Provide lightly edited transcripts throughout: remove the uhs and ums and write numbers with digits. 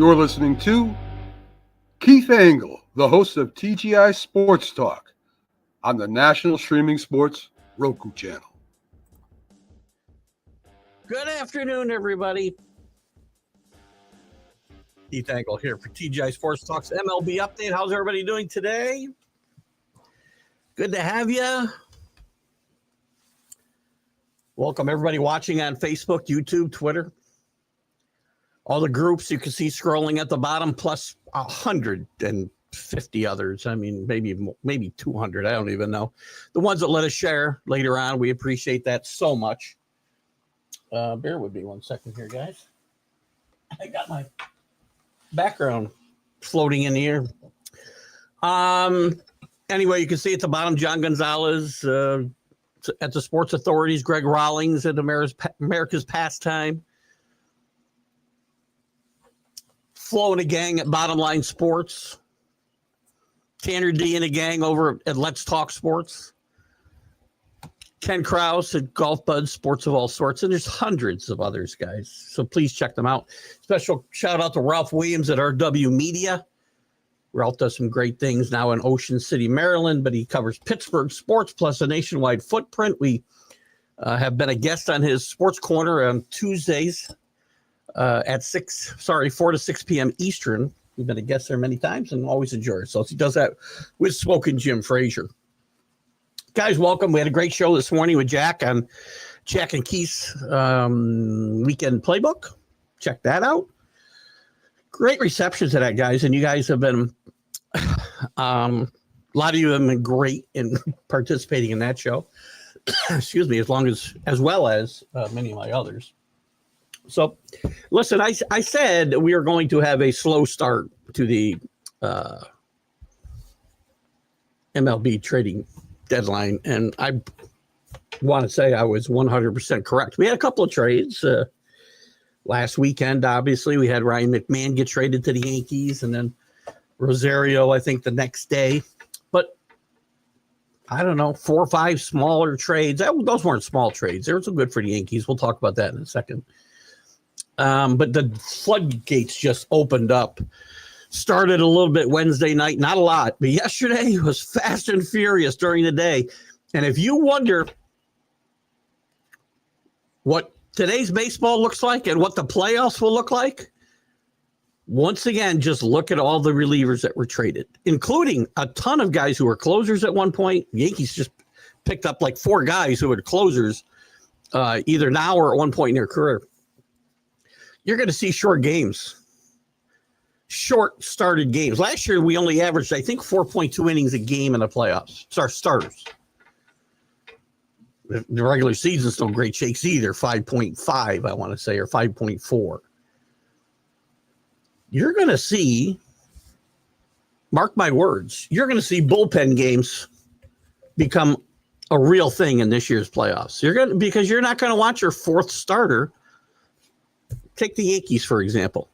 You're listening to Keith Engle, the host of TGI Sports Talk on the National Streaming Sports Roku channel. Good afternoon, everybody. Keith Engle here for TGI Sports Talk's MLB update. How's everybody doing today? Good to have you. Welcome, everybody watching on Facebook, YouTube, Twitter. All the groups you can see scrolling at the bottom, plus 150 others. I mean, maybe 200. I don't even know. The ones that let us share later on, we appreciate that so much. Bear with me 1 second here, guys. I got my background floating in the air. Anyway, you can see at the bottom, John Gonzalez at the Sports Authorities, Greg Rawlings at America's Pastime, Flo and a gang at Bottom Line Sports, Tanner D and a gang over at Let's Talk Sports, Ken Krause at Golf Buds, Sports of All Sorts, and there's hundreds of others, guys. So please check them out. Special shout out to Ralph Williams at RW Media. Ralph does some great things now in Ocean City, Maryland, but he covers Pittsburgh sports plus a nationwide footprint. We have been a guest on his Sports Corner on Tuesdays at 4 to 6 p.m. Eastern. We've been a guest there many times and always enjoy ourselves. He does that with Smoking Jim Frazier. Guys, welcome. We had a great show this morning with Jack on Jack and Keith's Weekend Playbook. Check that out. Great reception to that, guys. And you guys have been, a lot of you have been great in participating in that show. Excuse me, as well as many of my others. So, listen, I said we are going to have a slow start to the MLB trading deadline, and I want to say I was 100% correct. We had a couple of trades last weekend. Obviously, we had Ryan McMahon get traded to the Yankees, and then Rosario, I think, the next day. But I don't know, 4 or 5 smaller trades. Those weren't small trades. They were so good for the Yankees. We'll talk about that in a second. But the floodgates just opened up. Started a little bit Wednesday night, not a lot, but yesterday was fast and furious during the day. And if you wonder what today's baseball looks like and what the playoffs will look like, once again, just look at all the relievers that were traded, including a ton of guys who were closers at one point. Yankees just picked up like 4 guys who were closers either now or at one point in their career. You're going to see short games, short started games. Last year, we only averaged, I think, 4.2 innings a game in the playoffs. It's our starters. The regular season's no great shakes either, 5.5, I want to say, or 5.4. You're going to see, mark my words, you're going to see bullpen games become a real thing in this year's playoffs. Because you're not going to want your 4th starter. Take the Yankees, for example.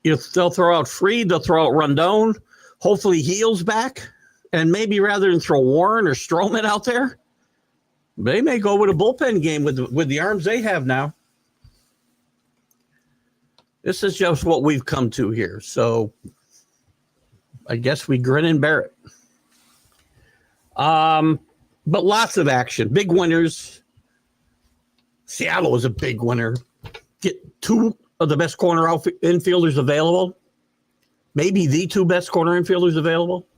They'll throw out Fried, they'll throw out Rondon. Hopefully Heal's back. And maybe rather than throw Warren or Stroman out there, they may go with a bullpen game with the arms they have now. This is just what we've come to here. So I guess we grin and bear it. But lots of action. Big winners. Seattle was a big winner. Get 2 of the best corner infielders available. Maybe the 2 best corner infielders available.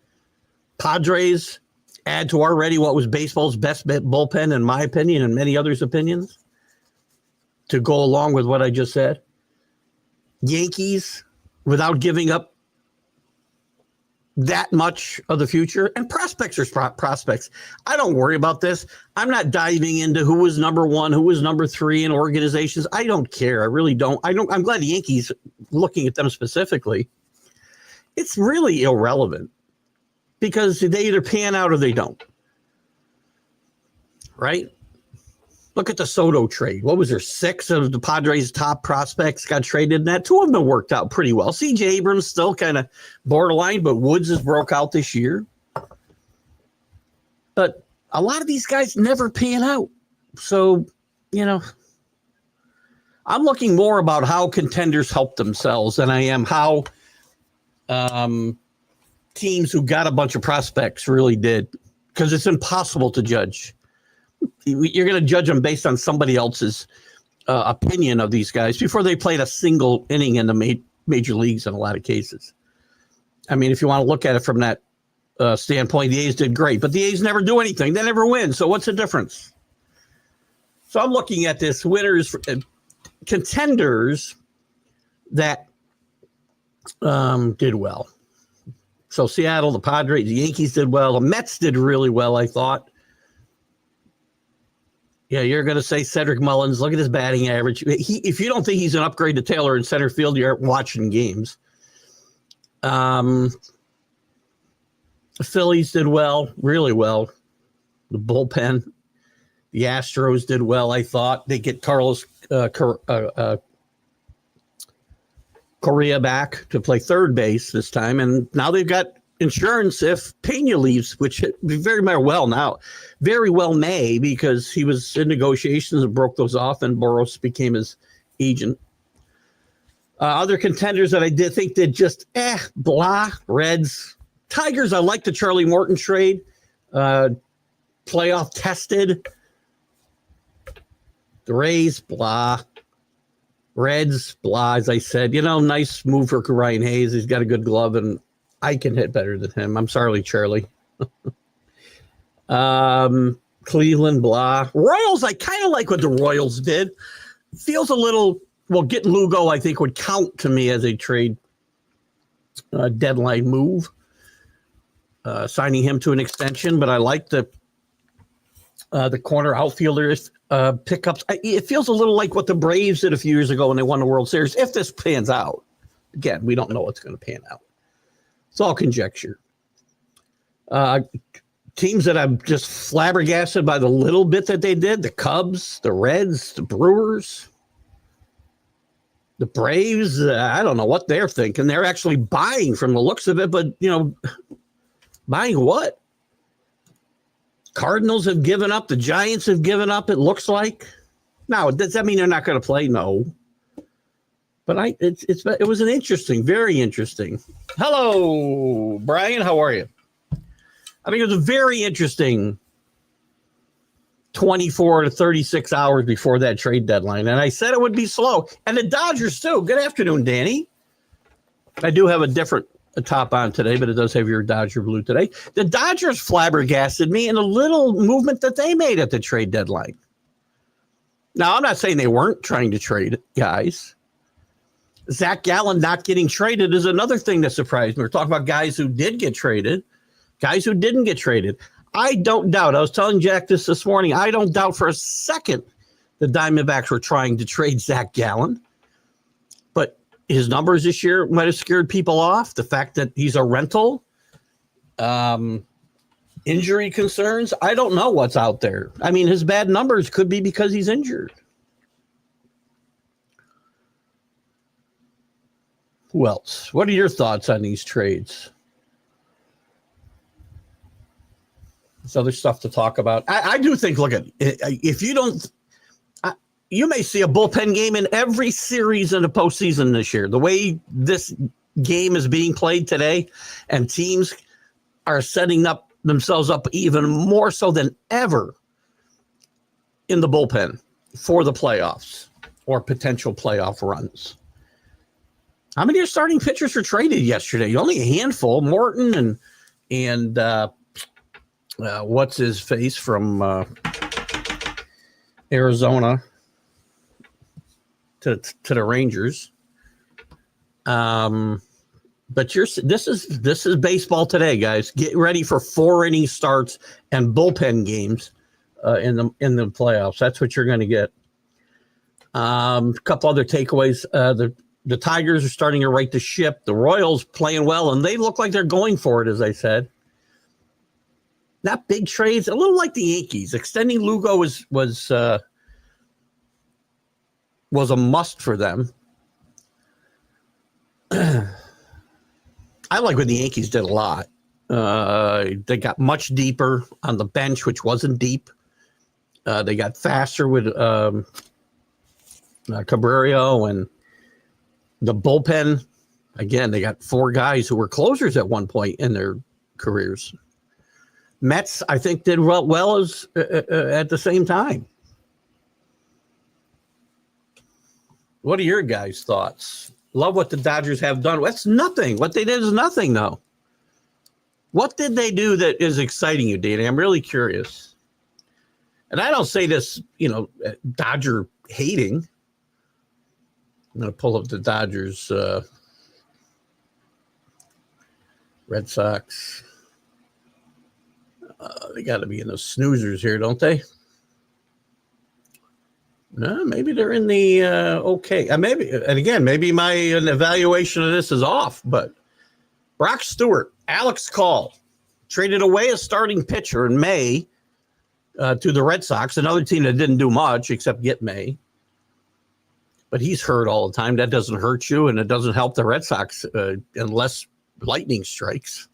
Padres add to already what was baseball's best bullpen, in my opinion, and many others' opinions, to go along with what I just said. Yankees, without giving up that much of the future, and prospects are prospects. I don't worry about this. I'm not diving into who was number 1, who was number 3 in organizations. I don't care. I really don't. I'm glad the Yankees, looking at them specifically, it's really irrelevant because they either pan out or they don't. Right? Look at the Soto trade. What was there? 6 of the Padres' top prospects got traded, and that 2 of them worked out pretty well. C.J. Abrams still kind of borderline, but Woods has broke out this year. But a lot of these guys never pan out. So, I'm looking more about how contenders help themselves than I am how teams who got a bunch of prospects really did, because it's impossible to judge. You're going to judge them based on somebody else's opinion of these guys before they played a single inning in the major leagues in a lot of cases. I mean, if you want to look at it from that standpoint, the A's did great, but the A's never do anything. They never win. So what's the difference? So I'm looking at this winners, contenders that did well. So Seattle, the Padres, the Yankees did well. The Mets did really well, I thought. Yeah, you're going to say Cedric Mullins. Look at his batting average. If you don't think he's an upgrade to Taylor in center field, you aren't watching games. The Phillies did well, really well. The bullpen. The Astros did well, I thought. They get Carlos Correa back to play third base this time, and now they've got insurance if Pena leaves, which very well may, because he was in negotiations and broke those off, and Boros became his agent. Other contenders that I did think did just blah. Reds, Tigers. I like the Charlie Morton trade. Playoff tested. The Rays, blah. Reds, blah. As I said, nice move for Ryan Hayes. He's got a good glove, and I can hit better than him. I'm sorry, Charlie. Cleveland, blah. Royals, I kind of like what the Royals did. Feels a little, getting Lugo, I think, would count to me as a trade deadline move. Signing him to an extension, but I like the corner outfielders pickups. It feels a little like what the Braves did a few years ago when they won the World Series. If this pans out, again, we don't know what's going to pan out. It's all conjecture. Teams that I'm just flabbergasted by the little bit that they did: the Cubs, the Reds, the Brewers, the Braves. I don't know what they're thinking. They're actually buying from the looks of it, but buying what? Cardinals have given up. The Giants have given up, it looks like. Now, does that mean they're not going to play? No. But it was an interesting, very interesting. Hello, Brian. How are you? I think it was a very interesting 24 to 36 hours before that trade deadline. And I said it would be slow. And the Dodgers, too. Good afternoon, Danny. I do have a top on today, but it does have your Dodger blue today. The Dodgers flabbergasted me in a little movement that they made at the trade deadline. Now, I'm not saying they weren't trying to trade guys. Zach Gallen not getting traded is another thing that surprised me. We're talking about guys who did get traded, guys who didn't get traded. I don't doubt. I was telling Jack this morning. I don't doubt for a second the Diamondbacks were trying to trade Zach Gallen. But his numbers this year might have scared people off. The fact that he's a rental, injury concerns. I don't know what's out there. I mean, his bad numbers could be because he's injured. Who else? What are your thoughts on these trades? There's other stuff to talk about. I do think, look at, if you don't, you may see a bullpen game in every series in the postseason this year. The way this game is being played today, and teams are setting up themselves up even more so than ever in the bullpen for the playoffs or potential playoff runs. How many of your starting pitchers were traded yesterday? Only a handful. Morton and what's his face from Arizona to the Rangers. But this is baseball today, guys. Get ready for 4-inning starts and bullpen games in the playoffs. That's what you're going to get. A couple other takeaways. The Tigers are starting to right the ship. The Royals playing well, and they look like they're going for it, as I said. Not big trades, a little like the Yankees. Extending Lugo was a must for them. I like what the Yankees did a lot. They got much deeper on the bench, which wasn't deep. They got faster with Cabrera, and the bullpen. Again, they got 4 guys who were closers at one point in their careers. Mets, I think, did well as at the same time. What are your guys' thoughts? Love what the Dodgers have done. That's nothing. What they did is nothing, though. What did they do that is exciting you, Danny? I'm really curious. And I don't say this, Dodger hating. I'm going to pull up the Dodgers, Red Sox. They got to be in the snoozers here, don't they? No, maybe they're in the okay. Maybe my evaluation of this is off, but Brock Stewart, Alex Call, traded away a starting pitcher in May to the Red Sox, another team that didn't do much except get May. But he's hurt all the time. That doesn't hurt you, and it doesn't help the Red Sox unless lightning strikes.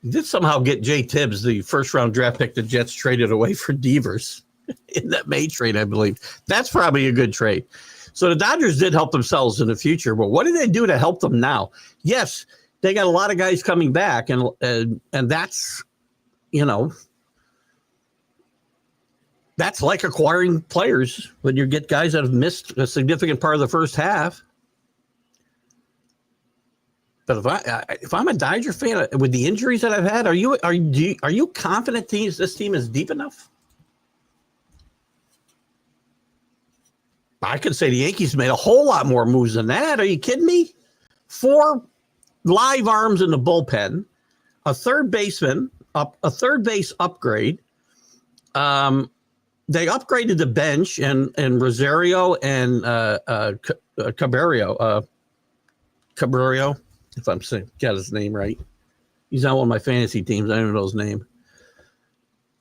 Did somehow get Jay Tibbs, the first-round draft pick the Jets traded away for Devers in that May trade, I believe. That's probably a good trade. So the Dodgers did help themselves in the future, but what did they do to help them now? Yes, they got a lot of guys coming back, and that's, that's like acquiring players when you get guys that have missed a significant part of the first half. But if I'm a Dodger fan with the injuries that I've had, are you confident this team is deep enough? I could say the Yankees made a whole lot more moves than that. Are you kidding me? 4 live arms in the bullpen, a third base upgrade. They upgraded the bench and Rosario and Cabrera. If I'm saying got his name right. He's on one of my fantasy teams. I don't even know his name.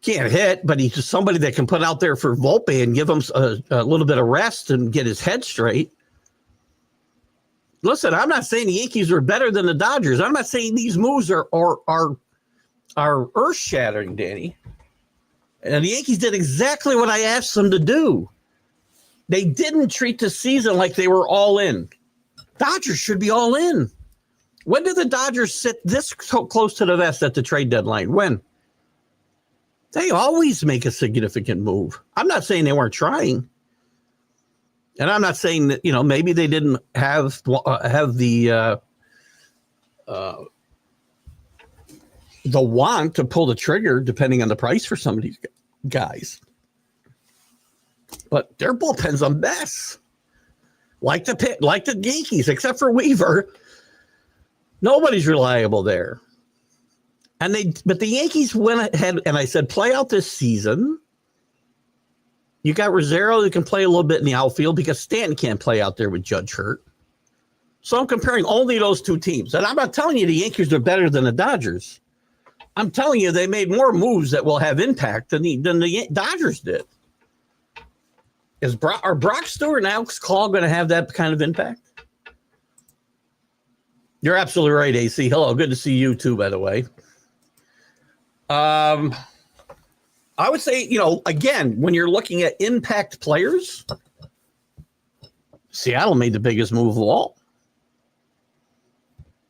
Can't hit, but he's just somebody that can put out there for Volpe and give him a little bit of rest and get his head straight. Listen, I'm not saying the Yankees are better than the Dodgers. I'm not saying these moves are earth-shattering, Danny. And the Yankees did exactly what I asked them to do. They didn't treat the season like they were all in. Dodgers should be all in. When did the Dodgers sit this close to the vest at the trade deadline? When? They always make a significant move. I'm not saying they weren't trying. And I'm not saying that, maybe they didn't have the want to pull the trigger depending on the price for some of these guys. But their bullpen's a mess. Like the Yankees, except for Weaver. Nobody's reliable there. But the Yankees went ahead and I said, play out this season. You got Rosario that can play a little bit in the outfield because Stanton can't play out there with Judge hurt. So I'm comparing only those 2 teams. And I'm not telling you the Yankees are better than the Dodgers. I'm telling you they made more moves that will have impact than the Dodgers did. Are Brock Stewart and Alex Call going to have that kind of impact? You're absolutely right, AC. Hello, good to see you too, by the way. I would say, again, when you're looking at impact players, Seattle made the biggest move of all.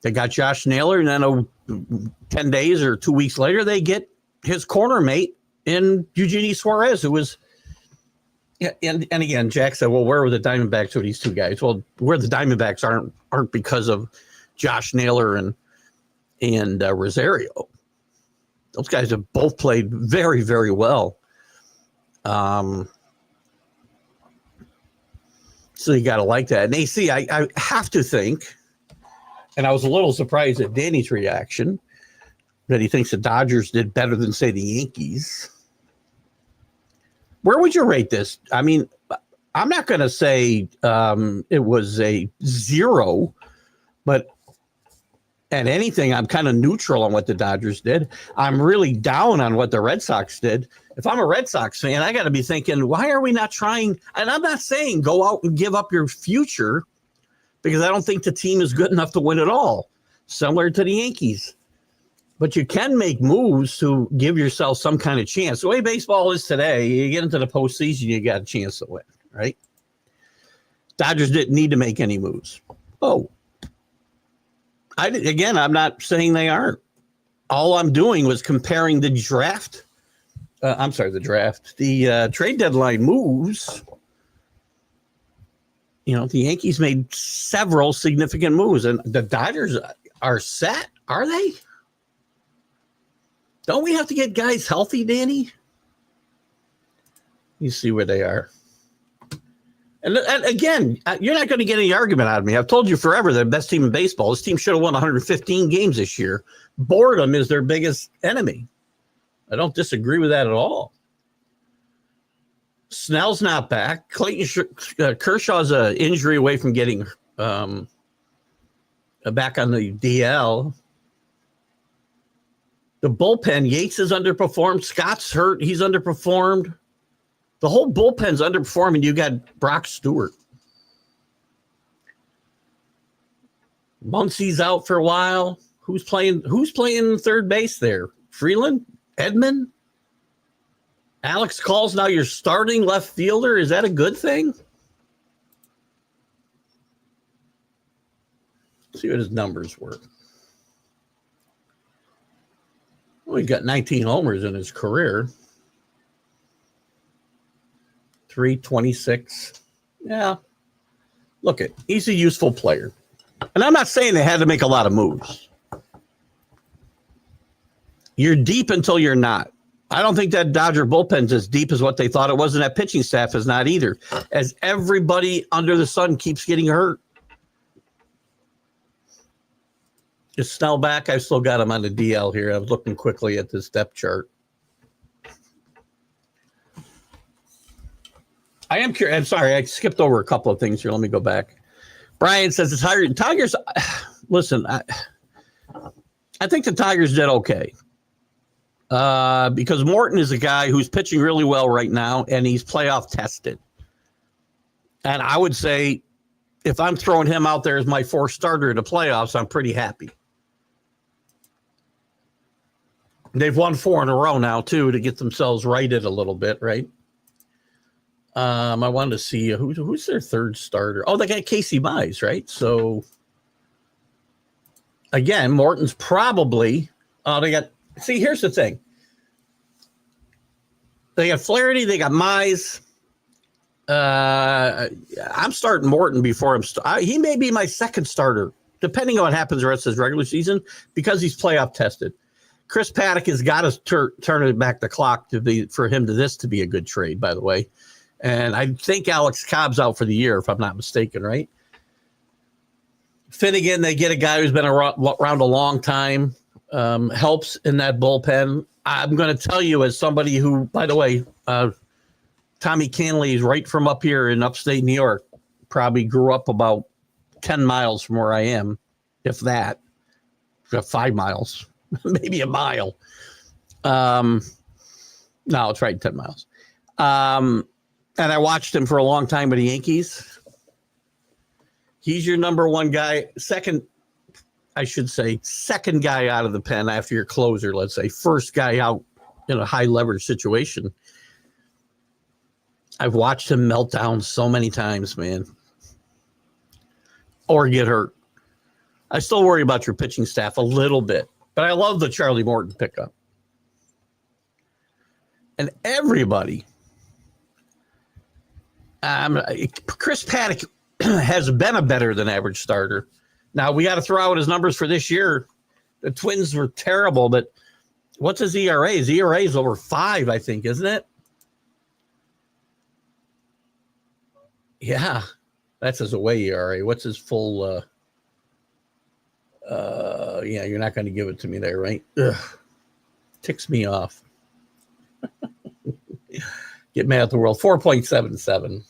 They got Josh Naylor, and then 10 days or 2 weeks later, they get his corner mate in Eugenie Suarez, who was. Yeah, and again, Jack said, "Well, where were the Diamondbacks with these 2 guys?" Well, where the Diamondbacks aren't because of Josh Naylor and Rosario. Those guys have both played very, very well. So you got to like that. And AC, I have to think, and I was a little surprised at Danny's reaction that he thinks the Dodgers did better than, say, the Yankees. Where would you rate this? I mean, I'm not going to say it was a 0, but at anything, I'm kind of neutral on what the Dodgers did. I'm really down on what the Red Sox did. If I'm a Red Sox fan, I got to be thinking, why are we not trying? And I'm not saying go out and give up your future because I don't think the team is good enough to win it all, similar to the Yankees. But you can make moves to give yourself some kind of chance. The way baseball is today, you get into the postseason, you got a chance to win, right? Dodgers didn't need to make any moves. Oh, I'm not saying they aren't. All I'm doing was comparing the trade deadline moves. You know, the Yankees made several significant moves, and the Dodgers are set, are they? Don't we have to get guys healthy, Danny? You see where they are. And again, you're not going to get any argument out of me. I've told you forever they're the best team in baseball. This team should have won 115 games this year. Boredom is their biggest enemy. I don't disagree with that at all. Snell's not back. Kershaw's an injury away from getting back on the DL. The bullpen, Yates has underperformed. Scott's hurt. He's underperformed. The whole bullpen's underperforming. You got Brock Stewart. Muncie's out for a while. Who's playing third base there? Freeland? Edman? Alex Call's now your starting left fielder. Is that a good thing? Let's see what his numbers were. Well, he's got 19 homers in his career. 326. Yeah. Look, he's a useful player. And I'm not saying they had to make a lot of moves. You're deep until you're not. I don't think that Dodger bullpen's as deep as what they thought it was, and that pitching staff is not either, as everybody under the sun keeps getting hurt. Is Snell back? I still got him on the DL here. I was looking quickly at this depth chart. I am curious. I'm sorry, I skipped over a couple of things here. Let me go back. Brian says the Tigers. Listen, I think the Tigers did okay. Because Morton is a guy who's pitching really well right now, and he's playoff tested. And I would say if I'm throwing him out there as my fourth starter in the playoffs, I'm pretty happy. They've won 4 in a row now, too, to get themselves righted a little bit, right? I wanted to see who's their third starter. Oh, they got Casey Mize, right? So, again, Morton's probably see, here's the thing. They got Flaherty, they got Mize. I'm starting Morton before he may be my second starter, depending on what happens the rest of his regular season, because he's playoff tested. Chris Paddock has got to turn it back the clock to be a good trade, by the way. And I think Alex Cobb's out for the year, if I'm not mistaken, right? Finnegan, they get a guy who's been around a long time, helps in that bullpen. I'm going to tell you, as somebody who, by the way, Tommy Canley is right from up here in upstate New York, probably grew up about 10 miles from where I am, if that. 5 miles, maybe a mile. No, it's right, 10 miles. And I watched him for a long time with the Yankees. He's your number one guy. Second guy out of the pen after your closer, let's say. First guy out in a high leverage situation. I've watched him melt down so many times, man. Or get hurt. I still worry about your pitching staff a little bit. But I love the Charlie Morton pickup. And everybody... Chris Paddock has been a better than average starter. Now, we got to throw out his numbers for this year. The Twins were terrible, but what's his ERA? His ERA is over 5, I think, isn't it? Yeah, that's his away ERA. What's his full? Yeah, you're not going to give it to me there, right? Ugh. Ticks me off. Get mad at the world. 4.77.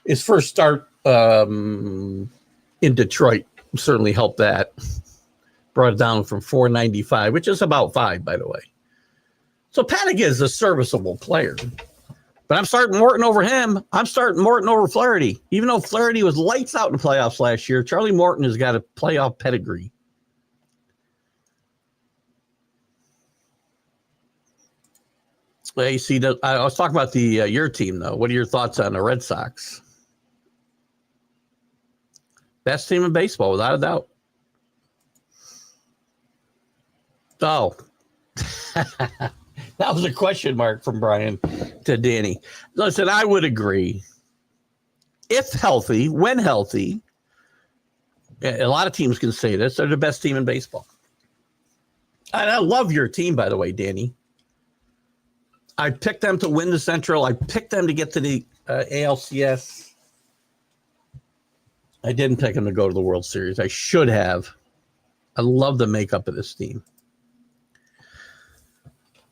His first start in Detroit certainly helped that. Brought it down from 495, which is about 5, by the way. So Paddock is a serviceable player. But I'm starting Morton over him. I'm starting Morton over Flaherty. Even though Flaherty was lights out in the playoffs last year, Charlie Morton has got a playoff pedigree. AC, I was talking about the your team, though. What are your thoughts on the Red Sox? Best team in baseball, without a doubt. Oh, that was a question mark from Brian to Danny. Listen, I would agree. If healthy, when healthy, a lot of teams can say this, they're the best team in baseball. And I love your team, by the way, Danny. I picked them to win the Central. I picked them to get to the ALCS. I didn't pick them to go to the World Series. I should have. I love the makeup of this team.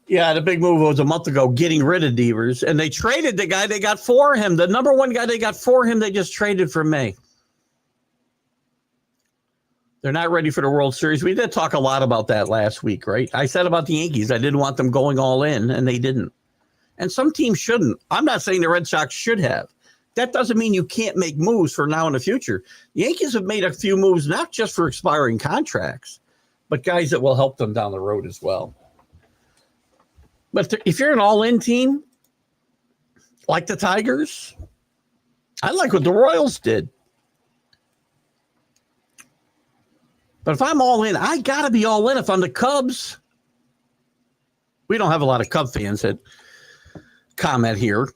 Yeah, the big move was a month ago, getting rid of Devers, and they traded the guy they got for him. The number one guy they got for him, they just traded for May. They're not ready for the World Series. We did talk a lot about that last week, right? I said about the Yankees, I didn't want them going all in, and they didn't. And some teams shouldn't. I'm not saying the Red Sox should have. That doesn't mean you can't make moves for now and the future. The Yankees have made a few moves, not just for expiring contracts, but guys that will help them down the road as well. But if you're an all-in team, like the Tigers, I like what the Royals did. But if I'm all in, I got to be all in if I'm the Cubs. We don't have a lot of Cub fans that comment here.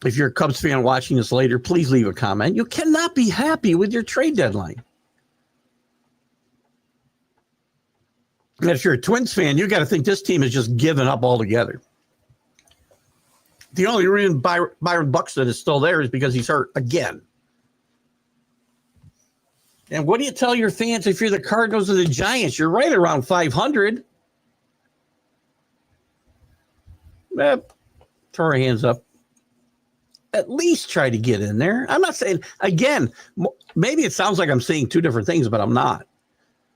If you're a Cubs fan watching this later, please leave a comment. You cannot be happy with your trade deadline. And if you're a Twins fan, you got to think this team is just given up altogether. The only reason Byron Buxton is still there is because he's hurt again. And what do you tell your fans if you're the Cardinals or the Giants? You're right around 500. Throw our hands up. At least try to get in there. I'm not saying, again, maybe it sounds like I'm saying two different things, but I'm not.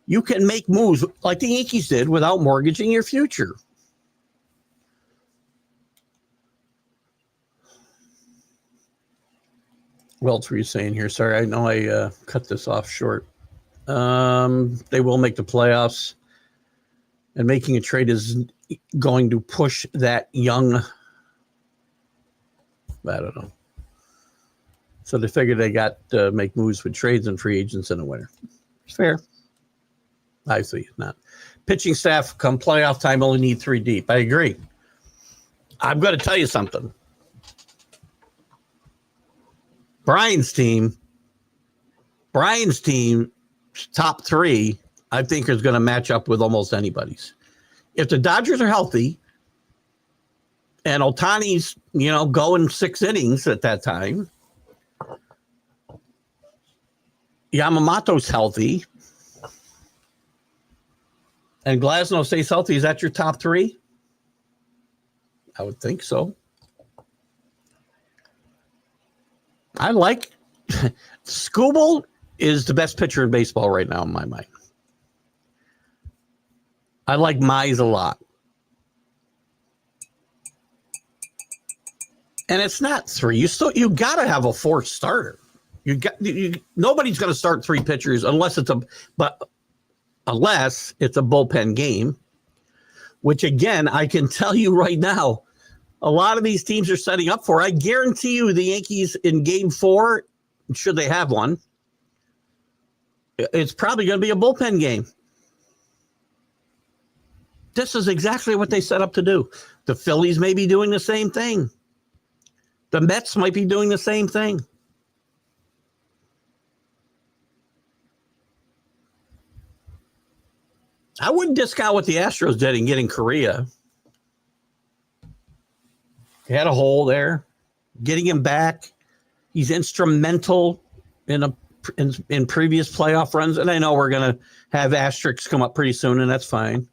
You can make moves like the Yankees did without mortgaging your future. What else were you saying here? Sorry, I know I cut this off short. They will make the playoffs. And making a trade is going to push that young. I don't know. So they figured they got to make moves with trades and free agents in the winter. It's fair. I see. Not. Pitching staff come playoff time only need 3 deep. I agree. I'm going to tell you something. Brian's team, top 3, I think is going to match up with almost anybody's. If the Dodgers are healthy and Ohtani's, going 6 innings at that time, Yamamoto's healthy, and Glasnow stays healthy, is that your top 3? I would think so. I like Skubal is the best pitcher in baseball right now in my mind. I like Mize a lot. And it's not 3. You got to have a 4th starter. Nobody's going to start 3 pitchers unless it's a bullpen game, which again, I can tell you right now, a lot of these teams are setting up for. I guarantee you the Yankees in game 4, should they have one, it's probably going to be a bullpen game. This is exactly what they set up to do. The Phillies may be doing the same thing. The Mets might be doing the same thing. I wouldn't discount what the Astros did in getting Correa. They had a hole there. Getting him back. He's instrumental in previous playoff runs. And I know we're going to have asterisks come up pretty soon, and that's fine.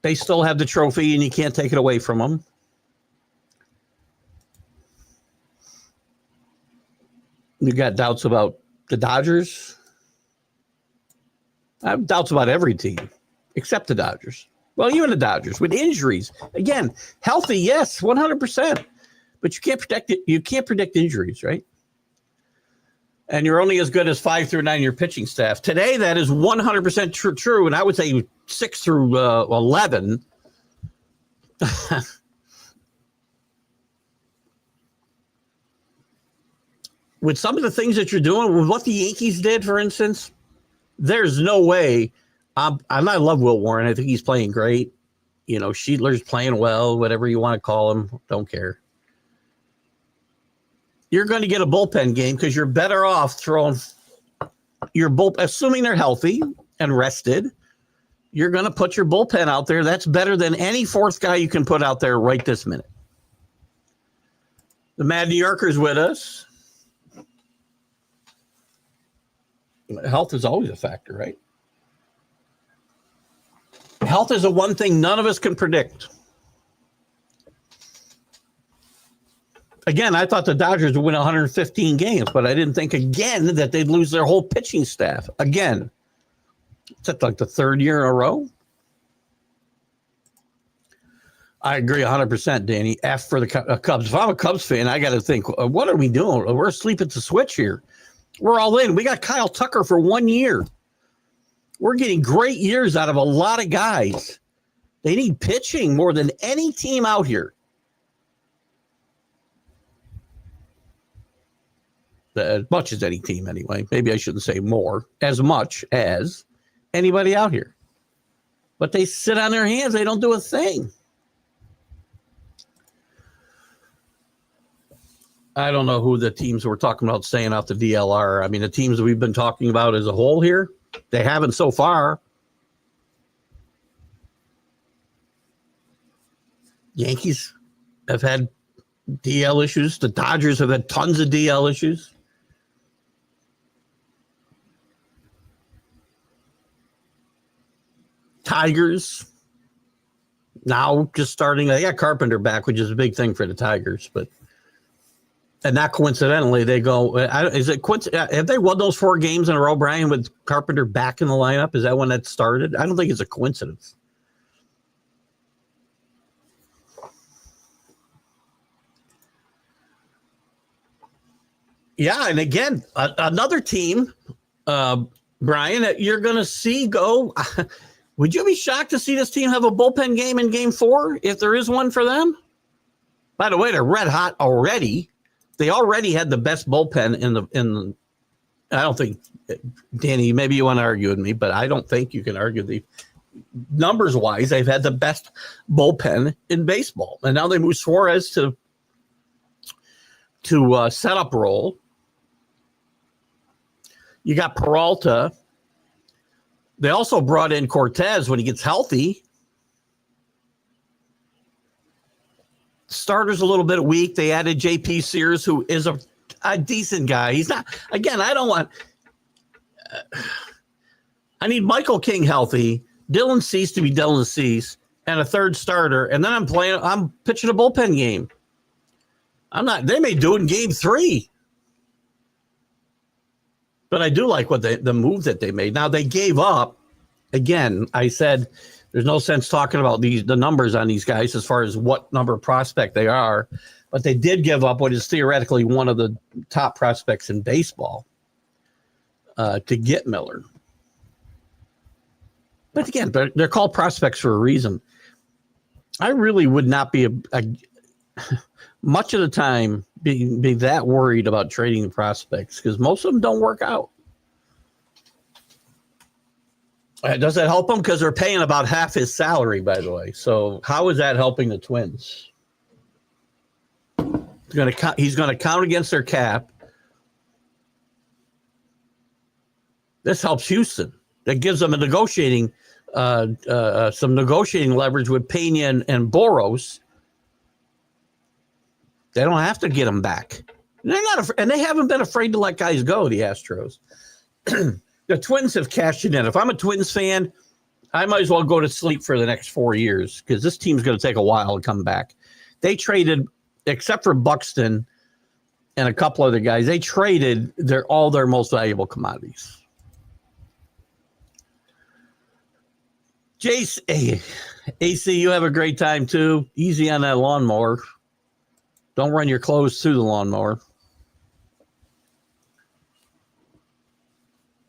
They still have the trophy, and you can't take it away from them. You got doubts about the Dodgers? I have doubts about every team except the Dodgers. Well, even the Dodgers with injuries. Again, healthy, yes, 100%. But you can't predict it. You can't predict injuries, right? And you're only as good as 5 through 9 your pitching staff. Today, that is 100% true. And I would say 6 through 11 With some of the things that you're doing, with what the Yankees did, for instance, there's no way. I love Will Warren. I think he's playing great. You know, Sheetler's playing well, whatever you want to call him. Don't care. You're going to get a bullpen game because you're better off throwing your bullpen, assuming they're healthy and rested. You're going to put your bullpen out there. That's better than any fourth guy you can put out there right this minute. The Mad New Yorker's with us. Health is always a factor, right? Health is the one thing none of us can predict. Again, I thought the Dodgers would win 115 games, but I didn't think again that they'd lose their whole pitching staff. Again, is that like the third year in a row? I agree 100%, Danny. F for the Cubs. If I'm a Cubs fan, I got to think, what are we doing? We're asleep at the switch here. We're all in. We got Kyle Tucker for 1 year. We're getting great years out of a lot of guys. They need pitching more than any team out here. As much as any team, anyway. Maybe I shouldn't say more. As much as anybody out here. But they sit on their hands. They don't do a thing. I don't know who the teams we're talking about staying off the DLR. I mean, the teams we've been talking about as a whole here, they haven't so far. Yankees have had DL issues. The Dodgers have had tons of DL issues. Tigers now just starting. They got Carpenter back, which is a big thing for the Tigers, but. And not coincidentally, they go. Is it have they won those 4 games in a row, Brian, with Carpenter back in the lineup? Is that when that started? I don't think it's a coincidence. Yeah, and again, another team, Brian, that you're going to see go. Would you be shocked to see this team have a bullpen game in Game 4 if there is one for them? By the way, they're red hot already. They already had the best bullpen in the. I don't think, Danny, maybe you want to argue with me, but I don't think you can argue the numbers wise. They've had the best bullpen in baseball, and now they move Suarez to setup role. You got Peralta. They also brought in Cortez when he gets healthy. Starter's a little bit weak. They added J.P. Sears, who is a decent guy. He's not, again, I don't want, I need Michael King healthy, Dylan Cease to be Dylan Cease, and a third starter. And then I'm pitching a bullpen game. They may do it in Game 3. But I do like the move that they made. Now they gave up. Again, I said, there's no sense talking about the numbers on these guys as far as what number prospect they are, but they did give up what is theoretically one of the top prospects in baseball to get Miller. But again, they're called prospects for a reason. I really would not be much of the time be that worried about trading the prospects because most of them don't work out. Does that help him? Because they're paying about half his salary, by the way. So how is that helping the Twins? He's going to count against their cap. This helps Houston. That gives them some negotiating leverage with Pena and Boros. They don't have to get him back. They're not, and they haven't been afraid to let guys go. The Astros. The Twins have cashed it in. If I'm a Twins fan, I might as well go to sleep for the next 4 years because this team's going to take a while to come back. They traded, except for Buxton and a couple other guys, they traded all their most valuable commodities. Jace, hey, AC, you have a great time too. Easy on that lawnmower. Don't run your clothes through the lawnmower.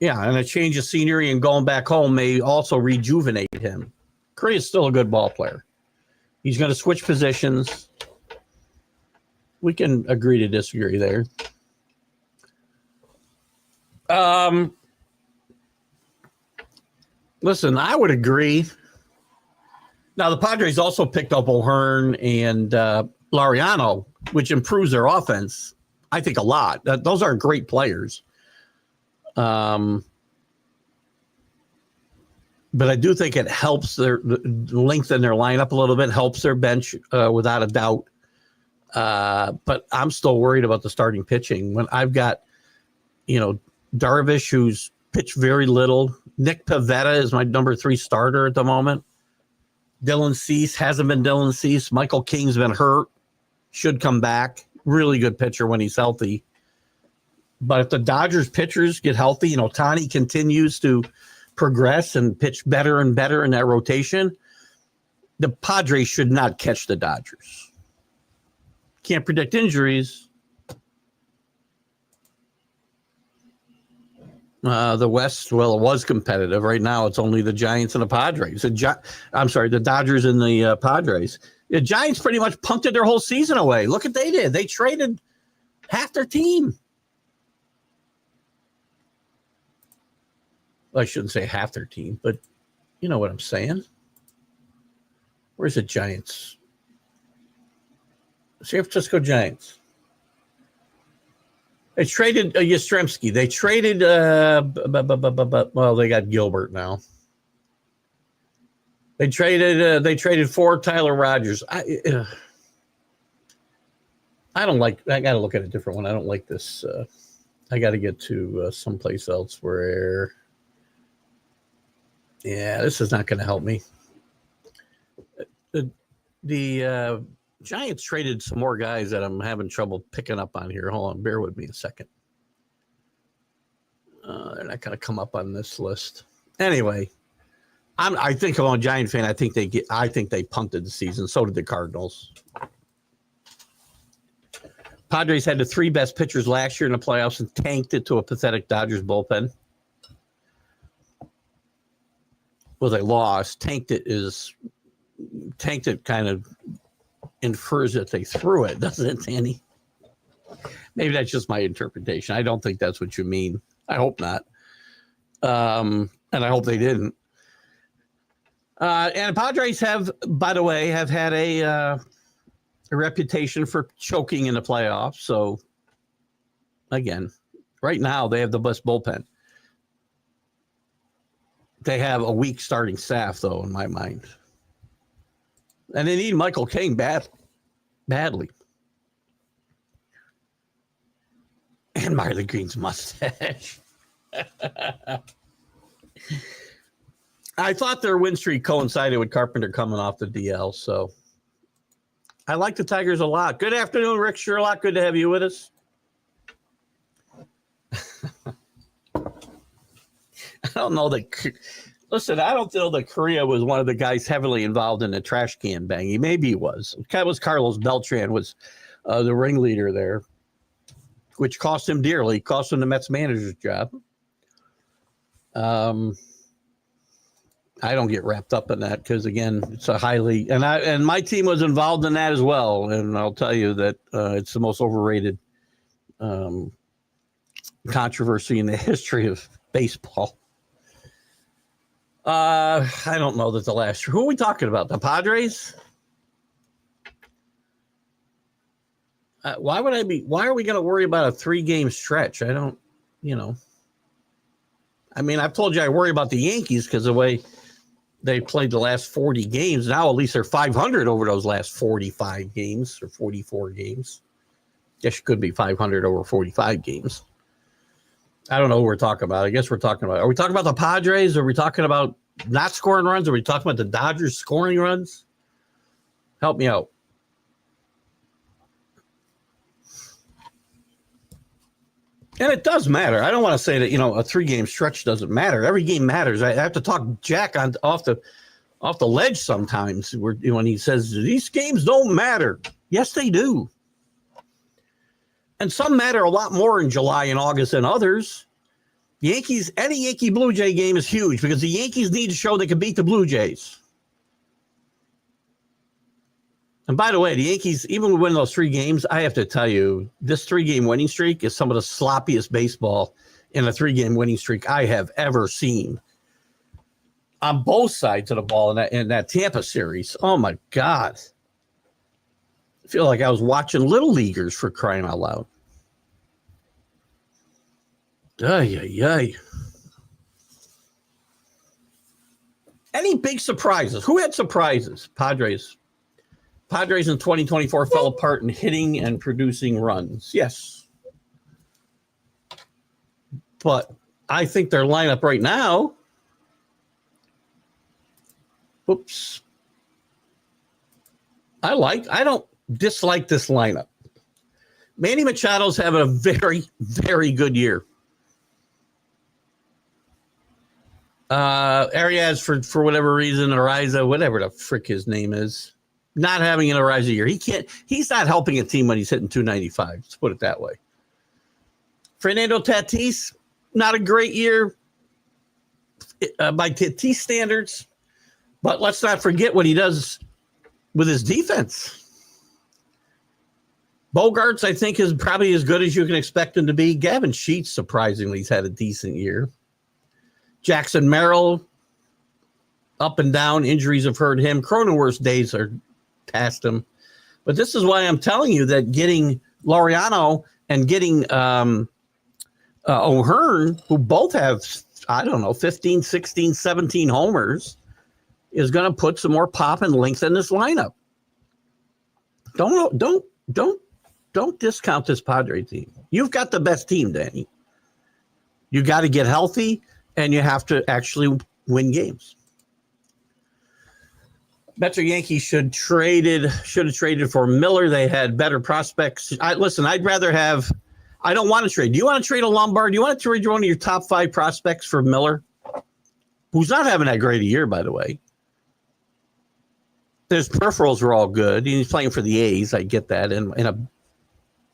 Yeah, and a change of scenery and going back home may also rejuvenate him. Curry is still a good ball player. He's going to switch positions. We can agree to disagree there. Listen, I would agree. Now, the Padres also picked up O'Hearn and Laureano, which improves their offense, I think, a lot. Those are great players. But I do think it helps their lengthen their lineup a little bit, helps their bench without a doubt. But I'm still worried about the starting pitching. When I've got, Darvish, who's pitched very little. Nick Pivetta is my number 3 starter at the moment. Dylan Cease hasn't been Dylan Cease. Michael King's been hurt. Should come back. Really good pitcher when he's healthy. But if the Dodgers pitchers get healthy, Ohtani continues to progress and pitch better and better in that rotation, the Padres should not catch the Dodgers. Can't predict injuries. The West, well, it was competitive. Right now, it's only the Giants and the Padres. The Dodgers and the Padres. The Giants pretty much punted their whole season away. Look what they did. They traded half their team. Well, I shouldn't say half their team, but you know what I'm saying. Where's the Giants? San Francisco Giants. They traded Yastrzemski. They traded, well, they got Gilbert now. They traded for Tyler Rogers. I don't like, I got to look at a different one. I don't like this. I got to get to someplace else where, this is not going to help me. The Giants traded some more guys that I'm having trouble picking up on here. Hold on, bear with me a second. They're not going to come up on this list. Anyway, I think I'm a Giant fan. I think they punted the season. So did the Cardinals. Padres had the 3 best pitchers last year in the playoffs and tanked it to a pathetic Dodgers bullpen. Well, they lost. Tanked it kind of infers that they threw it, doesn't it, Danny? Maybe that's just my interpretation. I don't think that's what you mean. I hope not. And I hope they didn't. And the Padres have, by the way, have had a reputation for choking in the playoffs. So, again, right now they have the best bullpen. They have a weak starting staff, though, in my mind. And they need Michael King badly. And Marley Green's mustache. I thought their win streak coincided with Carpenter coming off the DL, so I like the Tigers a lot. Good afternoon, Rick Sherlock. Good to have you with us. I don't know that. Listen, I don't know that Correa was one of the guys heavily involved in the trash can banging. Maybe he was. It was Carlos Beltran was the ringleader there, which cost him dearly. Cost him the Mets manager's job. I don't get wrapped up in that because, again, it's a highly and my team was involved in that as well. And I'll tell you that it's the most overrated controversy in the history of baseball. I don't know that the last. Who are we talking about? The Padres? Why are we going to worry about a 3-game stretch? I don't, I mean, I've told you I worry about the Yankees because the way they played the last 40 games. Now at least they're 500 over those last 45 games or 44 games. Guess it could be 500 over 45 games. I don't know what we're talking about. I guess we're talking about. Are we talking about the Padres? Are we talking about not scoring runs? Are we talking about the Dodgers scoring runs? Help me out. And it does matter. I don't want to say that, a 3-game stretch doesn't matter. Every game matters. I have to talk Jack off the ledge sometimes when he says these games don't matter. Yes, they do. And some matter a lot more in July and August than others. Yankees, any Yankee Blue Jay game is huge because the Yankees need to show they can beat the Blue Jays. And by the way, the Yankees, even when we win those 3 games, I have to tell you, this 3-game winning streak is some of the sloppiest baseball in a 3-game winning streak I have ever seen on both sides of the ball in that Tampa series. Oh, my God. I feel like I was watching Little Leaguers, for crying out loud. Ay, ay, ay. Any big surprises? Who had surprises? Padres. Padres in 2024 fell apart in hitting and producing runs. Yes. But I think their lineup right now. Oops. I don't dislike this lineup. Manny Machado's having a very, very good year. Arias, for whatever reason, Ariza, whatever the frick his name is, not having an Ariza year. He's not helping a team when he's hitting 295. Let's put it that way. Fernando Tatis, not a great year by Tatis standards, but let's not forget what he does with his defense. Bogarts, I think, is probably as good as you can expect him to be. Gavin Sheets, surprisingly, has had a decent year. Jackson Merrill, up and down. Injuries have hurt him. Cronenworth's days are past him. But this is why I'm telling you that getting Laureano and getting O'Hearn, who both have, 15, 16, 17 homers, is going to put some more pop and length in this lineup. Don't discount this Padre team. You've got the best team, Danny. You got to get healthy, and you have to actually win games. Metro Yankees should have traded for Miller. They had better prospects. I'd rather have. I don't want to trade. Do you want to trade a Lombard? Do you want to trade one of your top 5 prospects for Miller, who's not having that great a year, by the way? His peripherals are all good. He's playing for the A's. I get that in a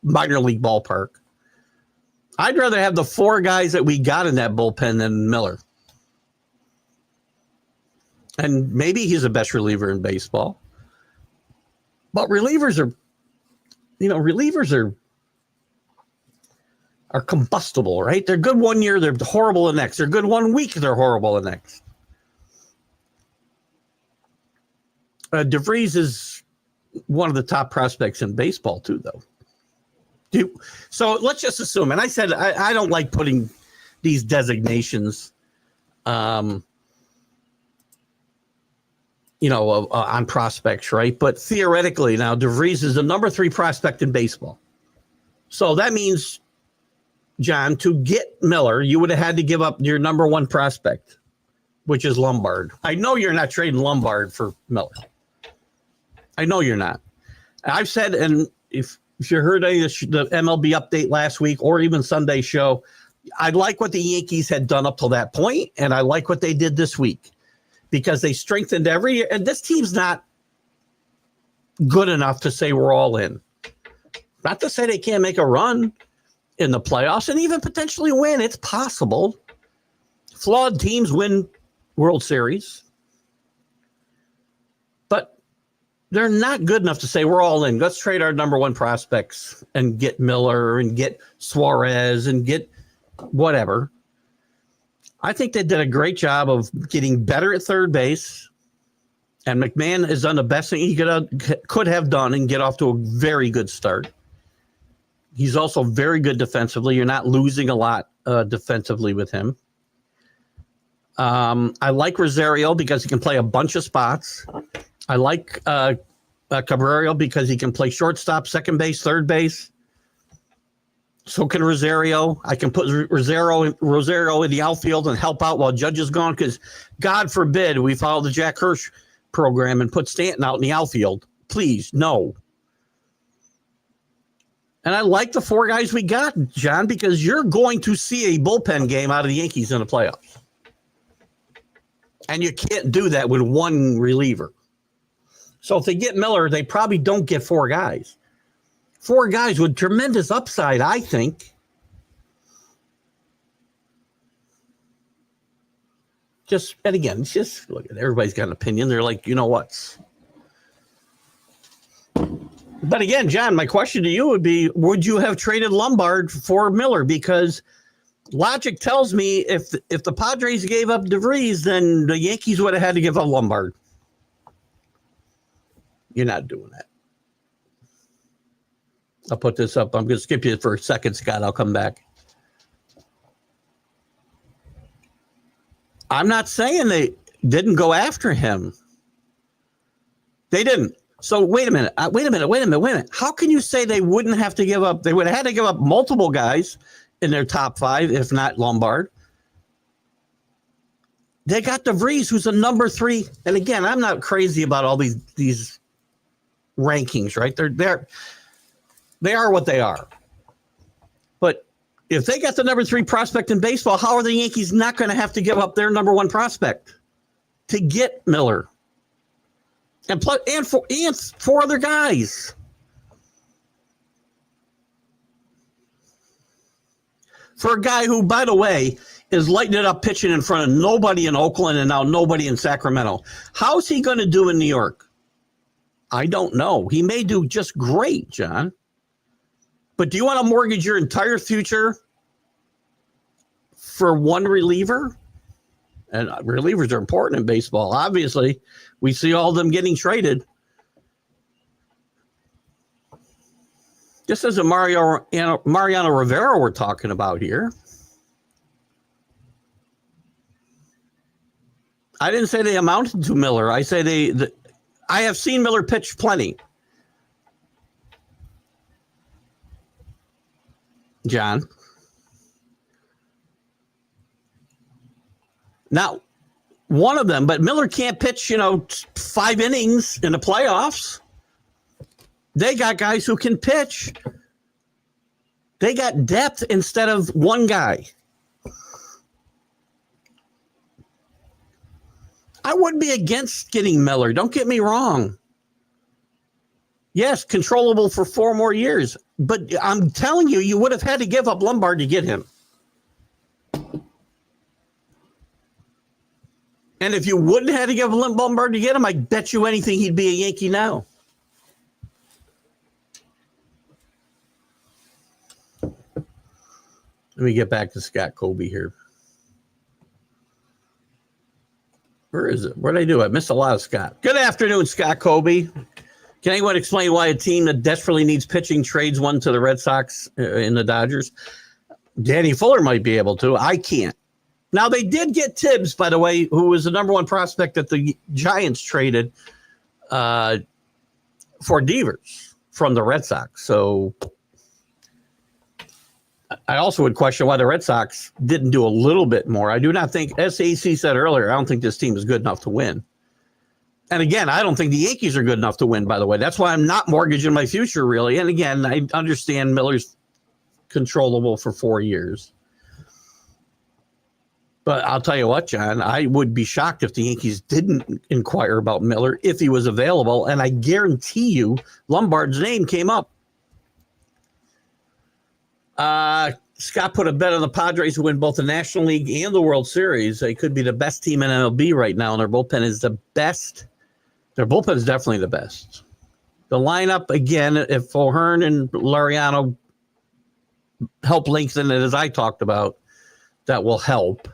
minor league ballpark. I'd rather have the 4 guys that we got in that bullpen than Miller. And maybe he's the best reliever in baseball. But relievers are combustible, right? They're good one year, they're horrible the next. They're good 1 week, they're horrible the next. DeVries is one of the top prospects in baseball, too, though. So let's just assume, and I said I don't like putting these designations, on prospects, right? But theoretically, now DeVries is the number 3 prospect in baseball. So that means, John, to get Miller, you would have had to give up your number 1 prospect, which is Lombard. I know you're not trading Lombard for Miller. I know you're not. I've said, and if you heard any of the MLB update last week or even Sunday show, I like what the Yankees had done up till that point, and I like what they did this week because they strengthened every year. And this team's not good enough to say we're all in. Not to say they can't make a run in the playoffs and even potentially win. It's possible. Flawed teams win World Series. But they're not good enough to say we're all in. Let's trade our number 1 prospects and get Miller and get Suarez and get whatever. I think they did a great job of getting better at third base. And McMahon has done the best thing he could have done and get off to a very good start. He's also very good defensively. You're not losing a lot defensively with him. I like Rosario because he can play a bunch of spots. I like Cabrera because he can play shortstop, second base, third base. So can Rosario. I can put Rosario in the outfield and help out while Judge is gone because, God forbid, we follow the Jack Hirsch program and put Stanton out in the outfield. Please, no. And I like the 4 guys we got, John, because you're going to see a bullpen game out of the Yankees in the playoffs. And you can't do that with 1 reliever. So if they get Miller, they probably don't get 4 guys. 4 guys with tremendous upside, I think. And again, look, everybody's got an opinion. They're like, you know what? But again, John, my question to you would be, would you have traded Lombard for Miller? Because logic tells me if the Padres gave up DeVries, then the Yankees would have had to give up Lombard. You're not doing that. I'll put this up. I'm going to skip you for a second, Scott. I'll come back. I'm not saying they didn't go after him. They didn't. So wait a minute. Wait a minute. How can you say they wouldn't have to give up? They would have had to give up multiple guys in their top 5, if not Lombard. They got DeVries, who's a number 3. And again, I'm not crazy about all these rankings, right? They are what they are. But if they got the number 3 prospect in baseball, how are the Yankees not going to have to give up their number 1 prospect to get Miller? And 4 other guys. For a guy who, by the way, is lighting it up pitching in front of nobody in Oakland and now nobody in Sacramento. How's he going to do in New York? I don't know. He may do just great, John. But do you want to mortgage your entire future for one reliever? And relievers are important in baseball. Obviously, we see all of them getting traded. This is a Mariano Rivera we're talking about here. I didn't say they amounted to Miller. I say I have seen Miller pitch plenty. John. Now, one of them, but Miller can't pitch, 5 innings in the playoffs. They got guys who can pitch. They got depth instead of one guy. I wouldn't be against getting Miller. Don't get me wrong. Yes, controllable for 4 more years. But I'm telling you, you would have had to give up Lombard to get him. And if you wouldn't have to give Lombard to get him, I bet you anything he'd be a Yankee now. Let me get back to Scott Colby here. Where is it? What did I do? I missed a lot of Scott. Good afternoon, Scott Colby. Can anyone explain why a team that desperately needs pitching trades one to the Red Sox in the Dodgers? Danny Fuller might be able to. I can't. Now, they did get Tibbs, by the way, who was the number 1 prospect that the Giants traded for Devers from the Red Sox. So I also would question why the Red Sox didn't do a little bit more. I do not think, as AC said earlier, I don't think this team is good enough to win. And again, I don't think the Yankees are good enough to win, by the way. That's why I'm not mortgaging my future, really. And again, I understand Miller's controllable for 4 years. But I'll tell you what, John, I would be shocked if the Yankees didn't inquire about Miller if he was available. And I guarantee you Lombard's name came up. Scott put a bet on the Padres to win both the National League and the World Series. They could be the best team in MLB right now, and their bullpen is the best. Their bullpen is definitely the best. The lineup, again, if O'Hearn and Laureano help lengthen it, as I talked about, that will help.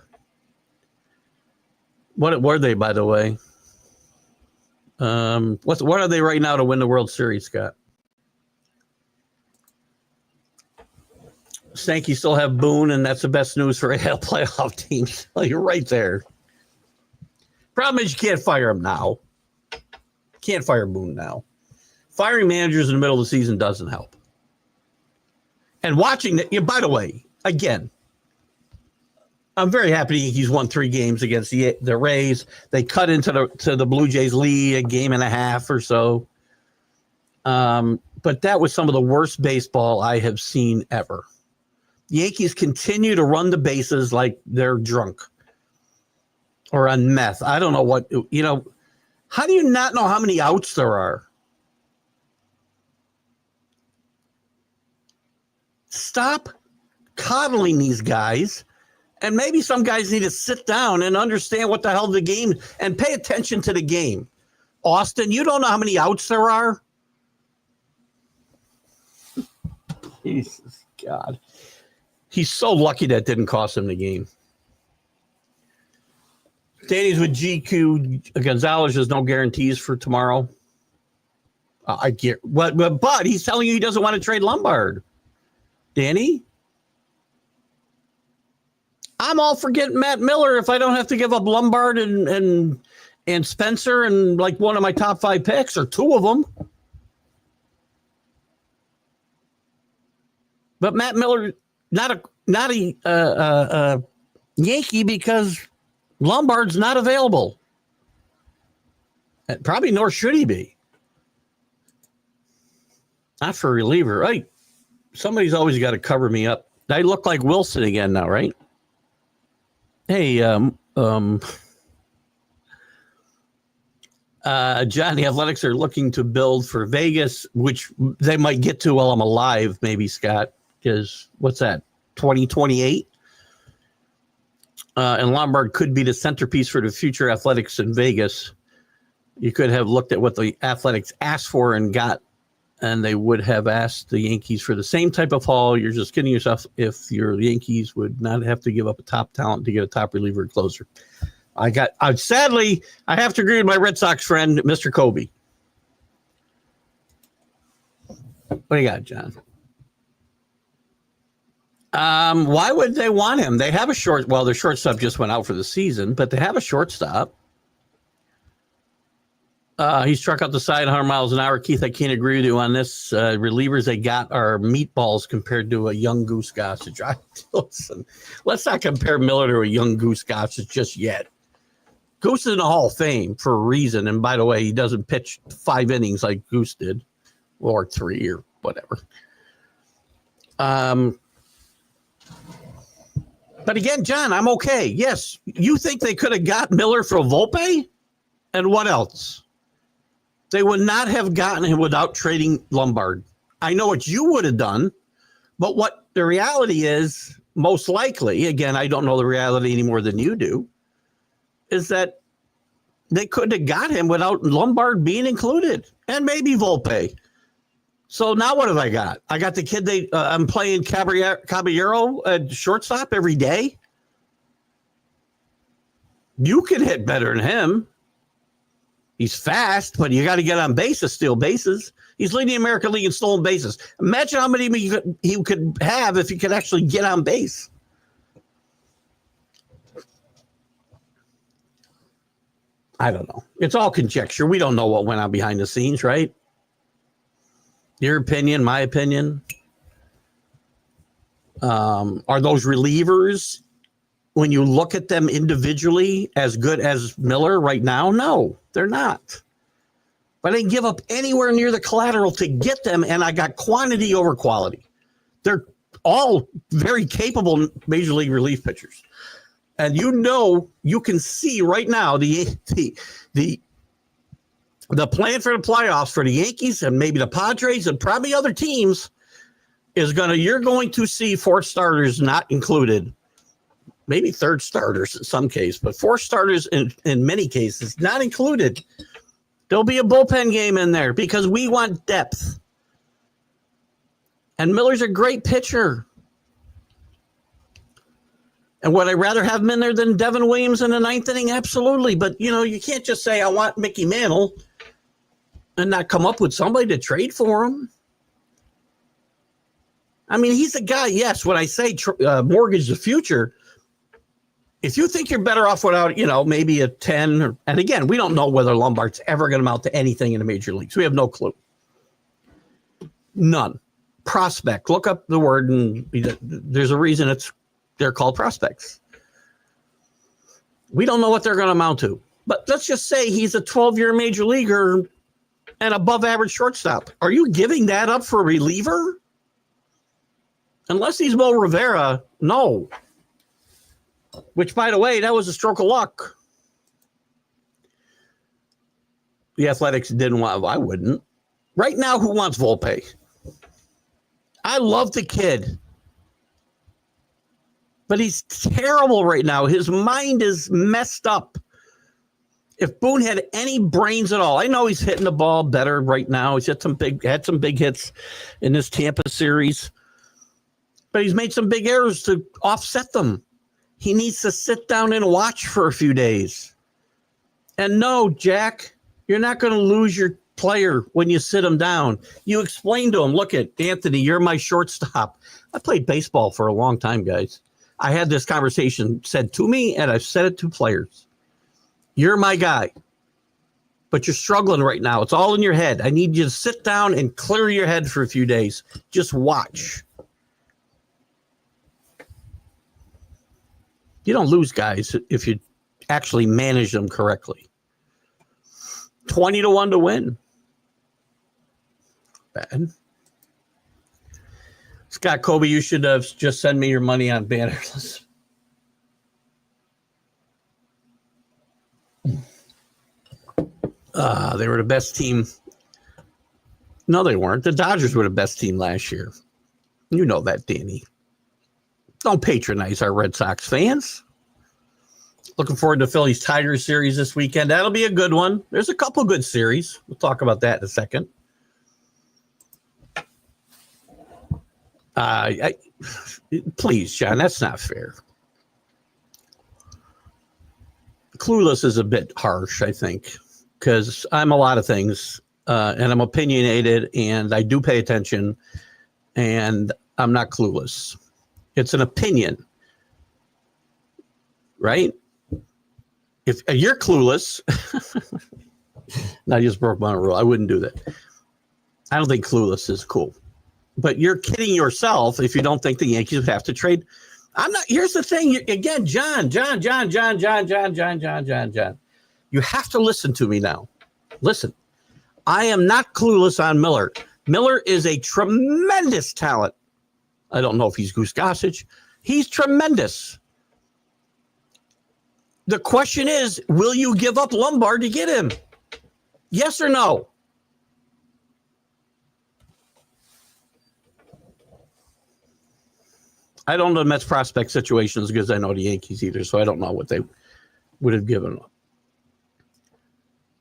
What were they, by the way? What are they right now to win the World Series, Scott? Stanky still have Boone, and that's the best news for AL playoff teams. Well, you're right there. Problem is you can't fire him now. Can't fire Boone now. Firing managers in the middle of the season doesn't help. And watching that, by the way, again, I'm very happy he's won 3 games against the Rays. They cut into the Blue Jays lead a game and a half or so. But that was some of the worst baseball I have seen ever. Yankees continue to run the bases like they're drunk or on meth. I don't know what, how do you not know how many outs there are? Stop coddling these guys. And maybe some guys need to sit down and understand what the hell the game and pay attention to the game. Austin, you don't know how many outs there are? Jesus God. He's so lucky that didn't cost him the game. Danny's with GQ. Gonzalez, there's no guarantees for tomorrow. I get but he's telling you he doesn't want to trade Lombard. Danny? I'm all for getting Matt Miller if I don't have to give up Lombard and Spencer and like one of my top 5 picks or 2 of them. But Matt Miller, not a Yankee because Lombard's not available. Probably nor should he be. Not for a reliever. Right. Somebody's always got to cover me up. I look like Wilson again now, right? Hey, John, the Athletics are looking to build for Vegas, which they might get to while I'm alive, maybe, Scott, because what's that, 2028? And Lombard could be the centerpiece for the future Athletics in Vegas. You could have looked at what the Athletics asked for and got, and they would have asked the Yankees for the same type of haul. You're just kidding yourself if your Yankees would not have to give up a top talent to get a top reliever and closer. Sadly, I have to agree with my Red Sox friend, Mr. Kobe. What do you got, John? Why would they want him? They have a their shortstop just went out for the season, but they have a shortstop. He struck out the side 100 miles an hour. Keith, I can't agree with you on this. Relievers they got are meatballs compared to a young Goose Gossage. Listen, let's not compare Miller to a young Goose Gossage just yet. Goose is in the Hall of Fame for a reason. And by the way, he doesn't pitch 5 innings like Goose did, or 3 or whatever. But again, John, I'm okay. Yes, you think they could have got Miller for Volpe? And what else? They would not have gotten him without trading Lombard. I know what you would have done, but what the reality is, most likely, again, I don't know the reality any more than you do, is that they could have got him without Lombard being included, and maybe Volpe. So now what have I got? I got the kid I'm playing Caballero at shortstop every day. You can hit better than him. He's fast, but you got to get on base to steal bases. He's leading the American League in stolen bases. Imagine how many he could have if he could actually get on base. I don't know. It's all conjecture. We don't know what went on behind the scenes, right? Your opinion, my opinion. Are those relievers, when you look at them individually, as good as Miller right now? No, they're not. But I didn't give up anywhere near the collateral to get them, and I got quantity over quality. They're all very capable major league relief pitchers. And you can see right now the plan for the playoffs for the Yankees and maybe the Padres and probably other teams you're going to see 4 starters not included. Maybe 3rd starters in some case, but 4 starters in many cases not included. There'll be a bullpen game in there because we want depth. And Miller's a great pitcher. And would I rather have him in there than Devin Williams in the 9th inning? Absolutely. But, you can't just say, I want Mickey Mantle and not come up with somebody to trade for him. I mean, he's a guy, yes, when I say mortgage the future, if you think you're better off without, maybe a 10, and again, we don't know whether Lombard's ever going to amount to anything in the major leagues. We have no clue. None. Prospect. Look up the word, and there's a reason they're called prospects. We don't know what they're going to amount to. But let's just say he's a 12-year major leaguer and above average shortstop. Are you giving that up for a reliever? Unless he's Mo Rivera, no. Which, by the way, that was a stroke of luck. The Athletics didn't want. I wouldn't. Right now, who wants Volpe? I love the kid. But he's terrible right now. His mind is messed up. If Boone had any brains at all, I know he's hitting the ball better right now. He's had some big hits in this Tampa series. but he's made some big errors to offset them. He needs to sit down and watch for a few days. And no, Jack, you're not going to lose your player when you sit him down. You explain to him, look at Anthony, you're my shortstop. I played baseball for a long time, guys. I had this conversation said to me, and I've said it to players. You're my guy, but you're struggling right now. It's all in your head. I need you to sit down and clear your head for a few days. Just watch. You don't lose guys if you actually manage them correctly. 20-1 to win. Bad. Scott Kobe, you should have just send me your money on bannerless. They were the best team. No, they weren't. The Dodgers were the best team last year. You know that, Danny. Don't patronize our Red Sox fans. Looking forward to Phillies Tigers series this weekend. That'll be a good one. There's a couple good series. We'll talk about that in a second. Please, John, that's not fair. Clueless is a bit harsh, I think, because I'm a lot of things, and I'm opinionated, and I do pay attention, and I'm not clueless. It's an opinion, right? If you're clueless, I just broke my rule. I wouldn't do that. I don't think clueless is cool. But you're kidding yourself if you don't think the Yankees would have to trade. I'm not. Here's the thing. Again, John. You have to listen to me now. Listen. I am not clueless on Miller. Miller is a tremendous talent. I don't know if he's Goose Gossage. He's tremendous. The question is, will you give up Lombard to get him? Yes or no? I don't know the Mets prospect situation as good as I know the Yankees either, so I don't know what they would have given up.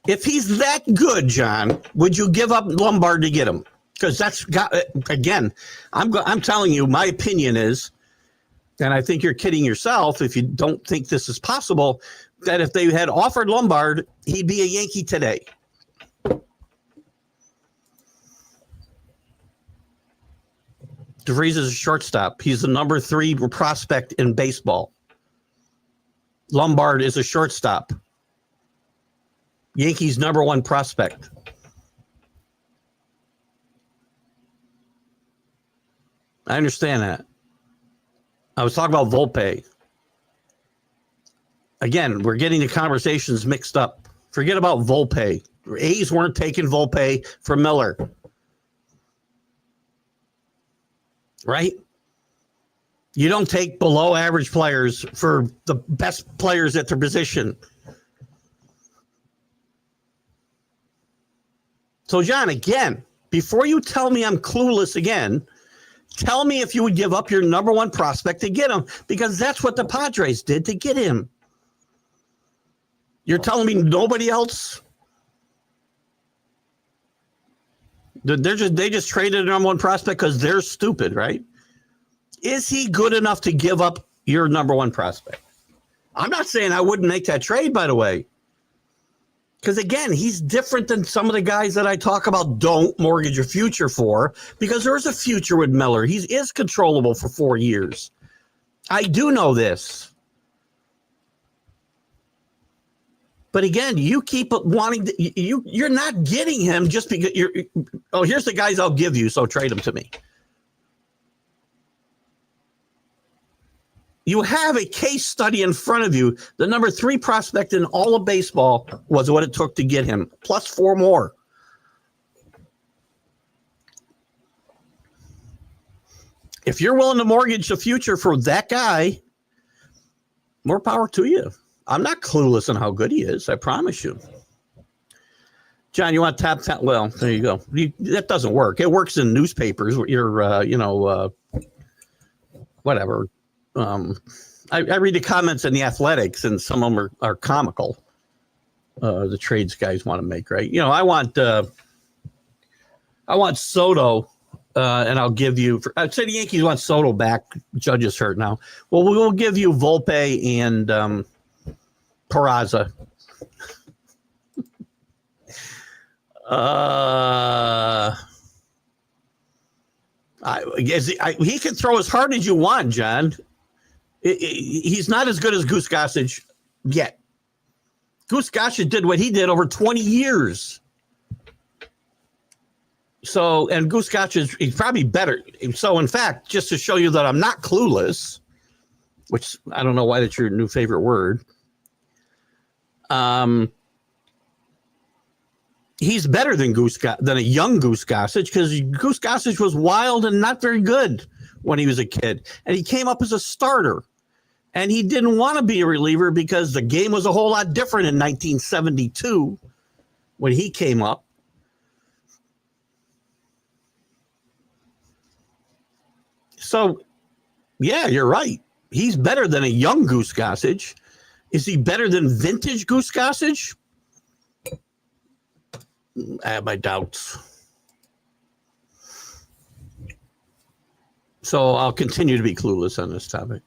If he's that good, John, would you give up Lombard to get him? Because that's got, again, I'm telling you, my opinion is, and I think you're kidding yourself if you don't think this is possible, that if they had offered Lombard, he'd be a Yankee today. DeVries is a shortstop. He's the number 3 prospect in baseball. Lombard is a shortstop. Yankees number 1 prospect. I understand that. I was talking about Volpe. Again, we're getting the conversations mixed up. Forget about Volpe. A's weren't taking Volpe for Miller. Right? You don't take below average players for the best players at their position. So, John, again, before you tell me I'm clueless again, tell me if you would give up your number 1 prospect to get him, because that's what the Padres did to get him. You're telling me nobody else? They just traded a number 1 prospect because they're stupid, right? Is he good enough to give up your number 1 prospect? I'm not saying I wouldn't make that trade, by the way. Because, again, he's different than some of the guys that I talk about don't mortgage your future for, because there's a future with Miller. He is controllable for 4 years. I do know this. But, again, you keep wanting – you're not getting him just because you're – oh, here's the guys I'll give you, so trade them to me. You have a case study in front of you. The number 3 prospect in all of baseball was what it took to get him, plus 4 more. If you're willing to mortgage the future for that guy, more power to you. I'm not clueless on how good he is, I promise you. John, you want top 10? Well, there you go. That doesn't work. It works in newspapers. You're, whatever. I read the comments in the Athletics, and some of them are comical. The trades guys want to make, right? I want Soto and I'll give you. I'd say the Yankees want Soto back. Judge is hurt now. Well, we will give you Volpe and Peraza. He can throw as hard as you want, John. He's not as good as Goose Gossage yet. Goose Gossage did what he did over 20 years. So, and Goose Gossage is probably better. So, in fact, just to show you that I'm not clueless, which I don't know why that's your new favorite word. He's better than a young Goose Gossage, because Goose Gossage was wild and not very good when he was a kid, and he came up as a starter, and he didn't want to be a reliever because the game was a whole lot different in 1972 when he came up. So, yeah, you're right. He's better than a young Goose Gossage. Is he better than vintage Goose Gossage? I have my doubts. So I'll continue to be clueless on this topic.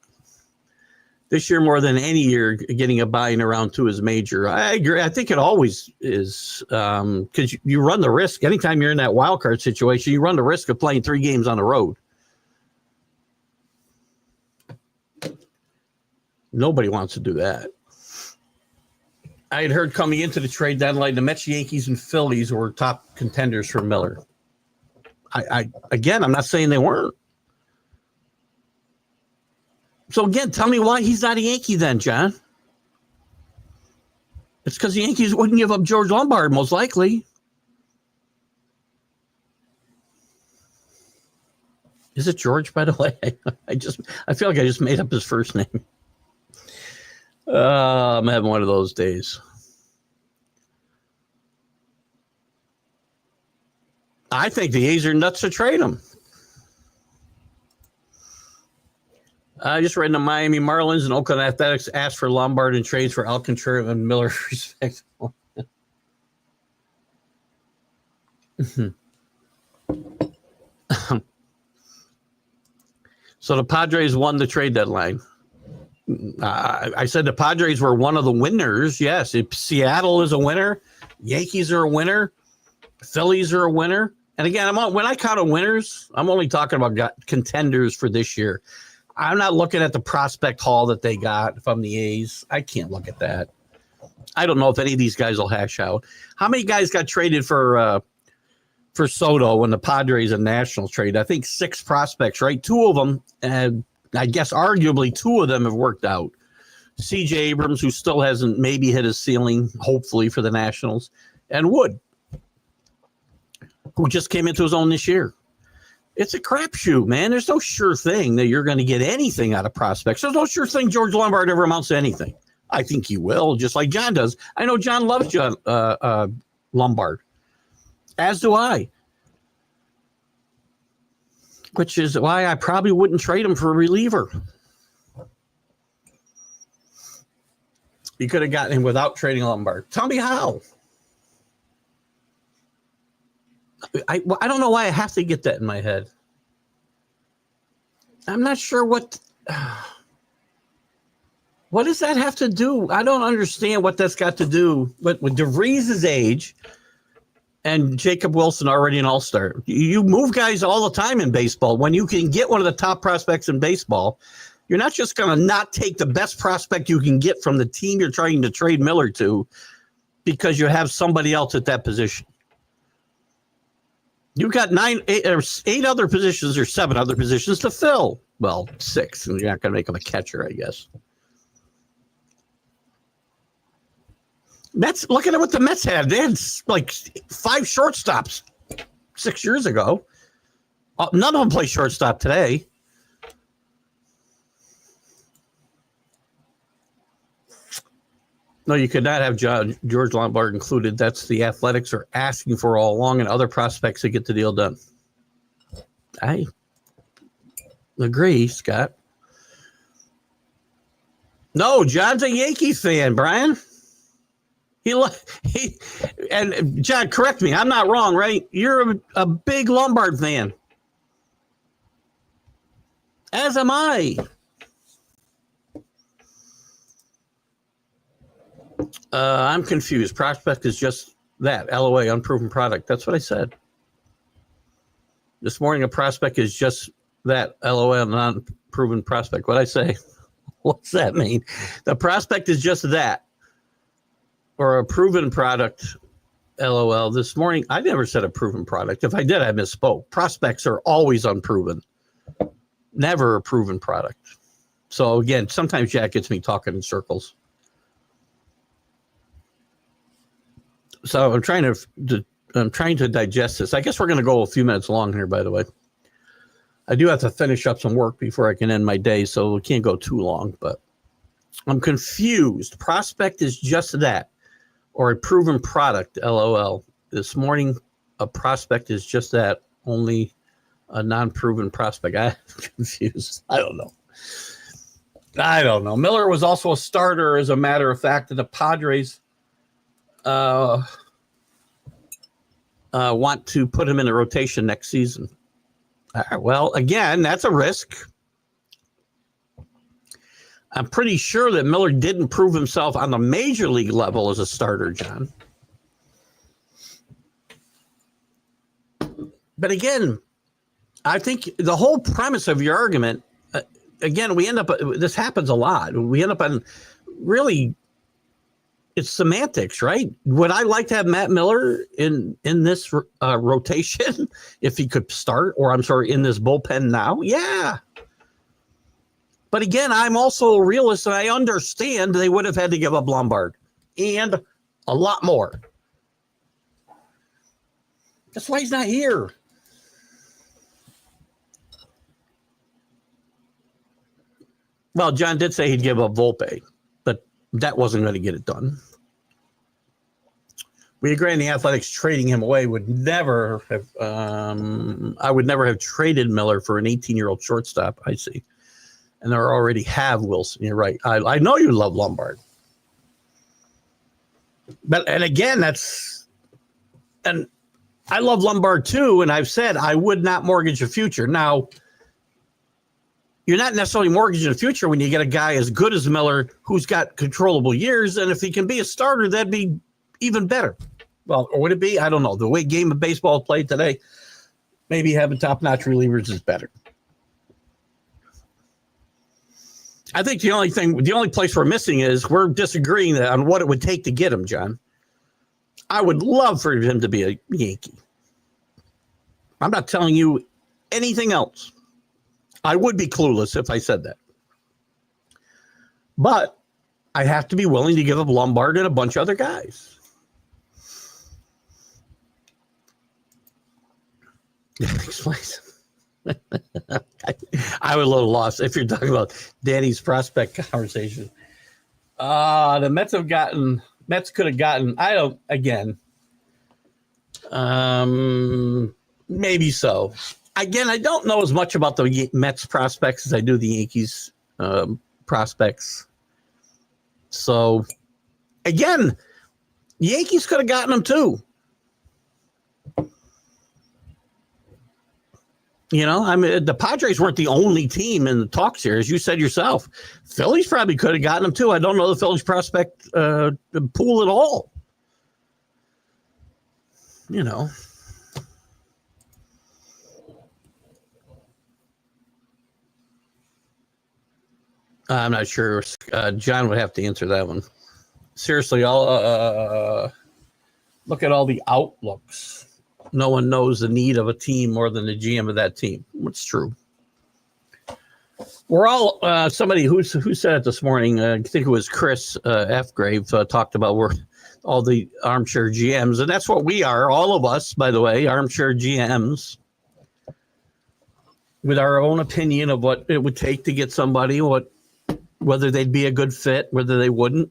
This year, more than any year, getting a bye in around 2 is major. I agree. I think it always is, because you run the risk. Anytime you're in that wild card situation, you run the risk of playing 3 games on the road. Nobody wants to do that. I had heard coming into the trade deadline, the Mets, Yankees, and Phillies were top contenders for Miller. Again, I'm not saying they weren't. So again, tell me why he's not a Yankee then, John. It's because the Yankees wouldn't give up George Lombard, most likely. Is it George, by the way? I feel like I just made up his first name. I'm having one of those days. I think the A's are nuts to trade him. I just read the Miami Marlins and Oakland Athletics asked for Lombard in trades for Alcantara and Miller, respectively. So the Padres won the trade deadline. I said the Padres were one of the winners. Yes, if Seattle is a winner, Yankees are a winner, Phillies are a winner. And again, when I count on winners, I'm only talking about contenders for this year. I'm not looking at the prospect haul that they got from the A's. I can't look at that. I don't know if any of these guys will hash out. How many guys got traded for Soto when the Padres and Nationals trade? I think 6 prospects, right? 2 of them, and I guess arguably 2 of them have worked out. C.J. Abrams, who still hasn't maybe hit his ceiling, hopefully, for the Nationals, and Wood, who just came into his own this year. It's a crapshoot, man. There's no sure thing that you're going to get anything out of prospects. There's no sure thing George Lombard ever amounts to anything. I think he will, just like John does. I know John loves Lombard, as do I. Which is why I probably wouldn't trade him for a reliever. You could have gotten him without trading Lombard. Tell me how. I don't know why I have to get that in my head. I'm not sure what does that have to do? I don't understand what that's got to do with DeVries' age and Jacob Wilson already an all-star. You move guys all the time in baseball. When you can get one of the top prospects in baseball, you're not just going to not take the best prospect you can get from the team you're trying to trade Miller to because you have somebody else at that position. You've got 8 other positions or 7 other positions to fill. Well, 6, and you're not going to make him a catcher, I guess. Mets, looking at what the Mets had. They had like 5 shortstops 6 years ago. None of them play shortstop today. No, you could not have George Lombard included. That's the Athletics are asking for all along, and other prospects to get the deal done. I agree, Scott. No, John's a Yankees fan, Brian. And John, correct me. I'm not wrong, right? You're a big Lombard fan. As am I. I'm confused. Prospect is just that. LOA, unproven product. That's what I said. This morning, a prospect is just that. LOA, non-proven prospect. What'd I say? What's that mean? The prospect is just that. Or a proven product. LOL. This morning, I never said a proven product. If I did, I misspoke. Prospects are always unproven. Never a proven product. So again, sometimes Jack gets me talking in circles. So I'm trying to digest this. I guess we're going to go a few minutes long here, by the way. I do have to finish up some work before I can end my day, so we can't go too long, but I'm confused. Prospect is just that, or a proven product, LOL. This morning, a prospect is just that, only a non-proven prospect. I'm confused. I don't know. Miller was also a starter, as a matter of fact, and the Padres want to put him in the rotation next season. Well, again, that's a risk. I'm pretty sure that Miller didn't prove himself on the major league level as a starter, John. But again, I think the whole premise of your argument, again, this happens a lot. We end up on really, it's semantics, right? Would I like to have Matt Miller in this rotation if he could start, or I'm sorry, in this bullpen now? Yeah. But again, I'm also a realist, and I understand they would have had to give up Lombard and a lot more. That's why he's not here. Well, John did say he'd give up Volpe, but that wasn't going to get it done. We agree on the Athletics trading him away would never have. I would never have traded Miller for an 18-year-old shortstop. I see, and they already have Wilson. You're right. I know you love Lombard, and again, and I love Lombard too. And I've said I would not mortgage a future. Now, you're not necessarily mortgaging the future when you get a guy as good as Miller who's got controllable years, and if he can be a starter, that'd be even better. Well, or would it be? I don't know. The way game of baseball is played today, maybe having top-notch relievers is better. I think the only place we're missing is we're disagreeing on what it would take to get him, John. I would love for him to be a Yankee. I'm not telling you anything else. I would be clueless if I said that. But I have to be willing to give up Lombard and a bunch of other guys. Explains. I would a little lost if you're talking about Danny's prospect conversation. The Mets could have gotten, maybe so. Again, I don't know as much about the Mets prospects as I do the Yankees prospects. So, again, Yankees could have gotten them too. You know, I mean, the Padres weren't the only team in the talks here, as you said yourself. Phillies probably could have gotten them too. I don't know the Phillies prospect pool at all. You know. I'm not sure. John would have to answer that one. Seriously, I'll look at all the outlooks. No one knows the need of a team more than the GM of that team. It's true. We're all somebody who said it this morning. I think it was Chris F. Grave talked about we're all the armchair GMs, and that's what we are. All of us, by the way, armchair GMs, with our own opinion of what it would take to get somebody, whether they'd be a good fit, whether they wouldn't.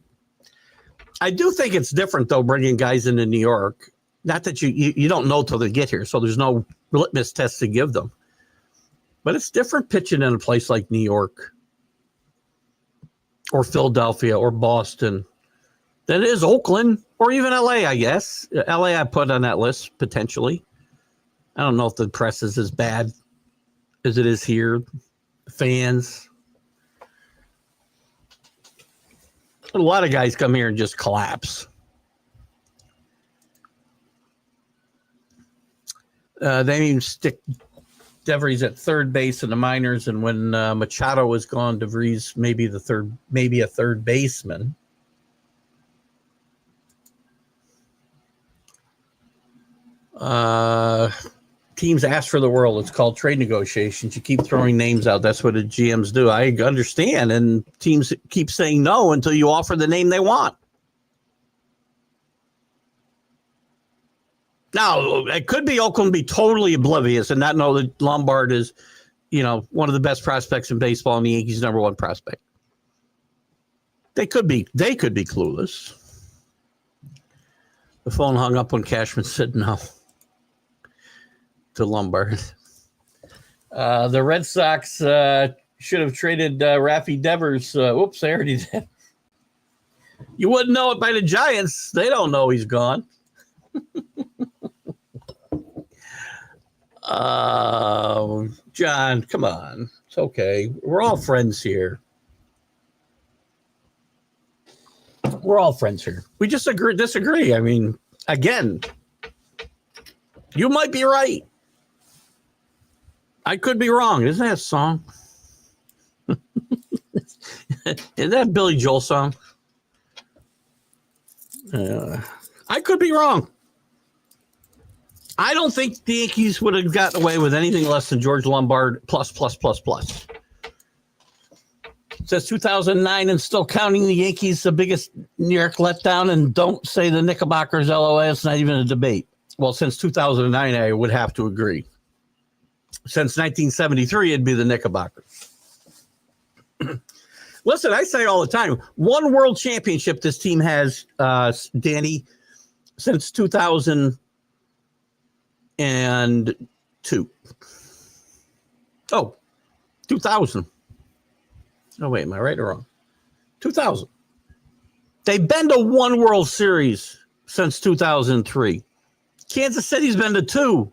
I do think it's different though, bringing guys into New York. Not that you don't know till they get here, so there's no litmus test to give them. But it's different pitching in a place like New York or Philadelphia or Boston than it is Oakland or even LA, I guess. LA I put on that list, potentially. I don't know if the press is as bad as it is here. fans. A lot of guys come here and just collapse. They even stick DeVries at third base in the minors, and when Machado was gone, DeVries maybe a third baseman. Teams ask for the world. It's called trade negotiations. You keep throwing names out. That's what the GMs do. I understand, and teams keep saying no until you offer the name they want. Now, it could be Oakland be totally oblivious and not know that Lombard is, one of the best prospects in baseball and the Yankees' number one prospect. They could be clueless. The phone hung up when Cashman said no to Lombard. The Red Sox should have traded Rafi Devers. Oops, I already did. You wouldn't know it by the Giants. They don't know he's gone. John, come on. It's okay. We're all friends here. We just disagree. I mean, again, you might be right. I could be wrong. Isn't that a song? Is that a Billy Joel song? I could be wrong. I don't think the Yankees would have gotten away with anything less than George Lombard plus. Since 2009 and still counting, the Yankees the biggest New York letdown, and don't say the Knickerbockers LOA. It's not even a debate. Well, since 2009, I would have to agree. Since 1973, it'd be the Knickerbockers. Listen, I say all the time, one world championship this team has, Danny, since 2002. Oh, 2000. Oh, wait, am I right or wrong? 2000. They've been to one World Series since 2003. Kansas City's been to two.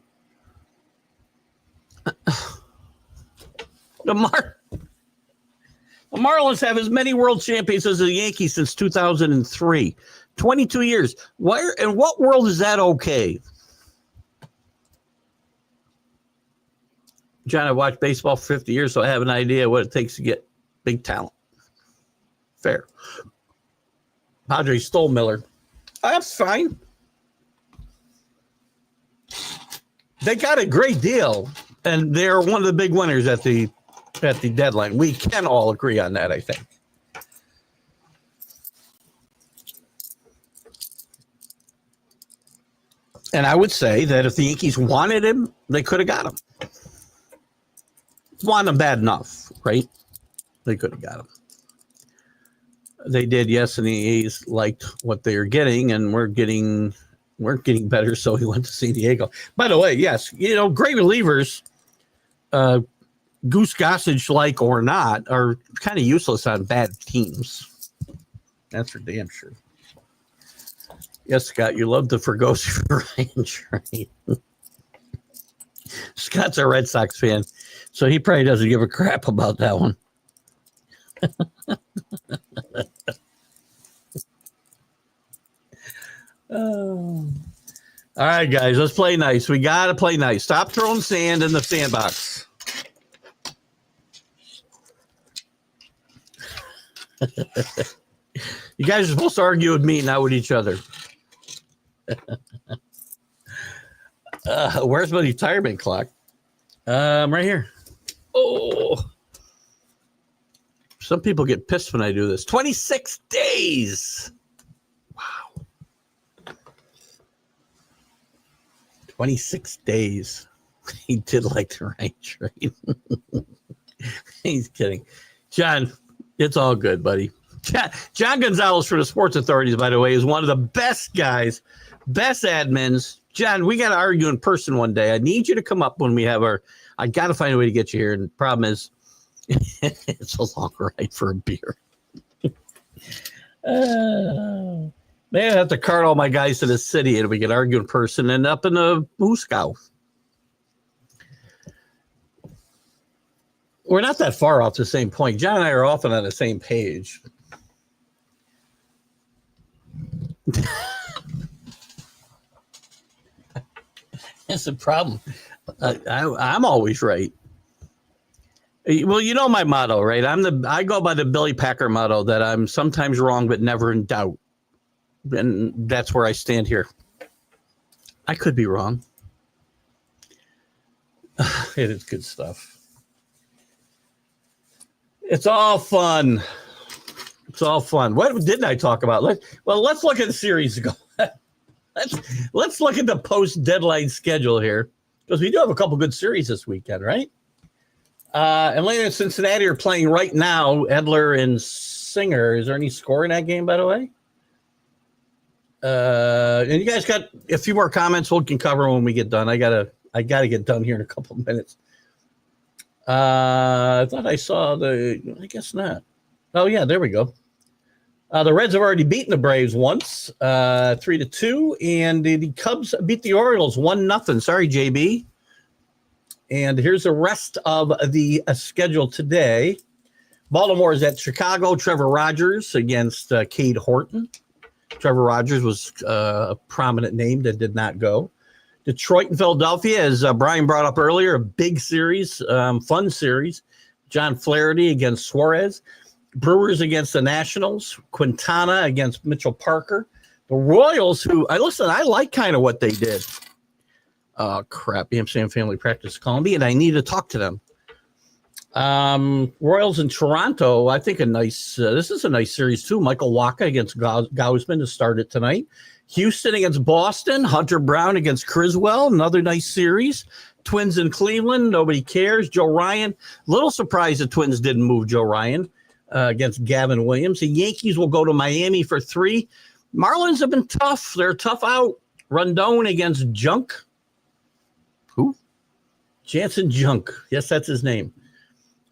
The Marlins have as many world champions as the Yankees since 2003. 22 years. Where in what world is that okay? John, I watched baseball for 50 years, so I have an idea what it takes to get big talent. Fair. Padres stole Miller. That's fine. They got a great deal, and they're one of the big winners at the deadline. We can all agree on that, I think. And I would say that if the Yankees wanted him, they could have got him. Want him bad enough, right? They could have got him. They did, yes, and the A's liked what they were getting, and we're getting better, so he went to San Diego. By the way, yes, great relievers, Goose Gossage like or not, are kind of useless on bad teams. That's for damn sure. Yes, Scott, you love the Fergosi Ryan train. Scott's a Red Sox fan, so he probably doesn't give a crap about that one. All right, guys, let's play nice. We got to play nice. Stop throwing sand in the sandbox. You guys are supposed to argue with me, not with each other. Where's my retirement clock? Right here. Oh. Some people get pissed when I do this. 26 days. Wow. 26 days. He did like the right trade. He's kidding. John, it's all good, buddy. John Gonzalez for the Sports Authorities, by the way, is one of the best guys, best admins. John, we got to argue in person one day. I need you to come up when we have I got to find a way to get you here. And the problem is, it's a long ride for a beer. Maybe I have to cart all my guys to the city and we can argue in person and up in the Moscow. We're not that far off the same point. John and I are often on the same page. That's the problem. I'm always right. Well, you know my motto, right? I go by the Billy Packer motto that I'm sometimes wrong, but never in doubt. And that's where I stand here. I could be wrong. It is good stuff. It's all fun. It's all fun. What didn't I talk about? Let's look at the series ago. let's look at the post-deadline schedule here, because we do have a couple good series this weekend, right? Atlanta and Cincinnati are playing right now. Edler and Singer. Is there any score in that game, by the way? And you guys got a few more comments we can cover when we get done. I gotta get done here in a couple of minutes. I thought I saw I guess not. Oh yeah, there we go. The Reds have already beaten the Braves once, 3-2, and the Cubs beat the Orioles 1-0. Sorry, JB. And here's the rest of the schedule today. Baltimore is at Chicago. Trevor Rogers against Cade Horton. Trevor Rogers was a prominent name that did not go. Detroit and Philadelphia, as Brian brought up earlier, a big series, fun series. John Flaherty against Suarez. Brewers against the Nationals. Quintana against Mitchell Parker. The Royals, who I like kind of what they did. Oh, crap. Sam Family Practice calling me, and I need to talk to them. Royals in Toronto, I think this is a nice series too. Michael Wacha against Gausman to start it tonight. Houston against Boston. Hunter Brown against Criswell, another nice series. Twins in Cleveland, nobody cares. Joe Ryan, little surprised the Twins didn't move Joe Ryan against Gavin Williams. The Yankees will go to Miami for 3. Marlins have been tough. They're tough out. Rondon against Junk. Who? Jansen Junk. Yes, that's his name.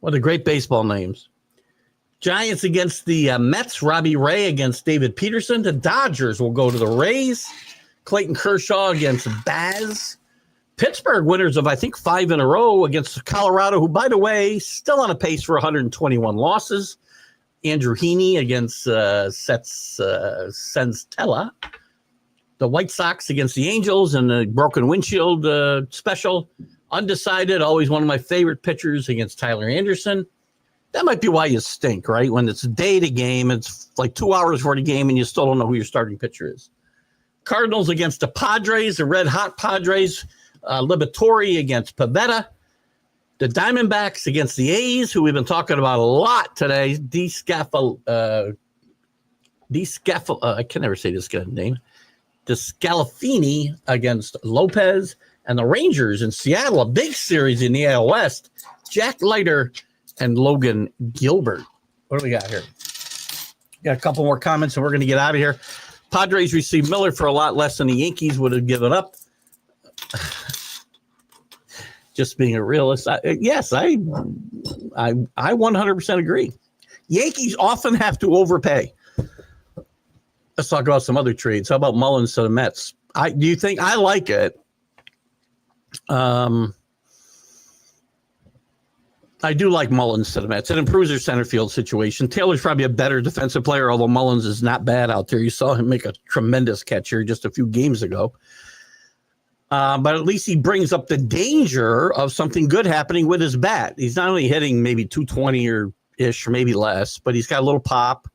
One of the great baseball names. Giants against the Mets. Robbie Ray against David Peterson. The Dodgers will go to the Rays. Clayton Kershaw against Baz. Pittsburgh winners of, I think, 5 in a row against Colorado, who, by the way, still on a pace for 121 losses. Andrew Heaney against Senzatella. The White Sox against the Angels and the broken windshield special. Undecided, always one of my favorite pitchers against Tyler Anderson. That might be why you stink, right? When it's a day to game, it's like 2 hours for the game, and you still don't know who your starting pitcher is. Cardinals against the Padres, the red-hot Padres. Liberatore against Pivetta. The Diamondbacks against the A's, who we've been talking about a lot today. I can never say this guy's name. DeScalafini against Lopez. And the Rangers in Seattle, a big series in the AL West. Jack Leiter and Logan Gilbert. What do we got here? Got a couple more comments, and we're going to get out of here. Padres received Miller for a lot less than the Yankees would have given up. Just being a realist, yes, I 100% agree. Yankees often have to overpay. Let's talk about some other trades. How about Mullins to the Mets? Do you think I like it? I do like Mullins to the Mets. It improves their center field situation. Taylor's probably a better defensive player, although Mullins is not bad out there. You saw him make a tremendous catch here just a few games ago. But at least he brings up the danger of something good happening with his bat. He's not only hitting maybe 220 or ish, or maybe less, but he's got a little pop.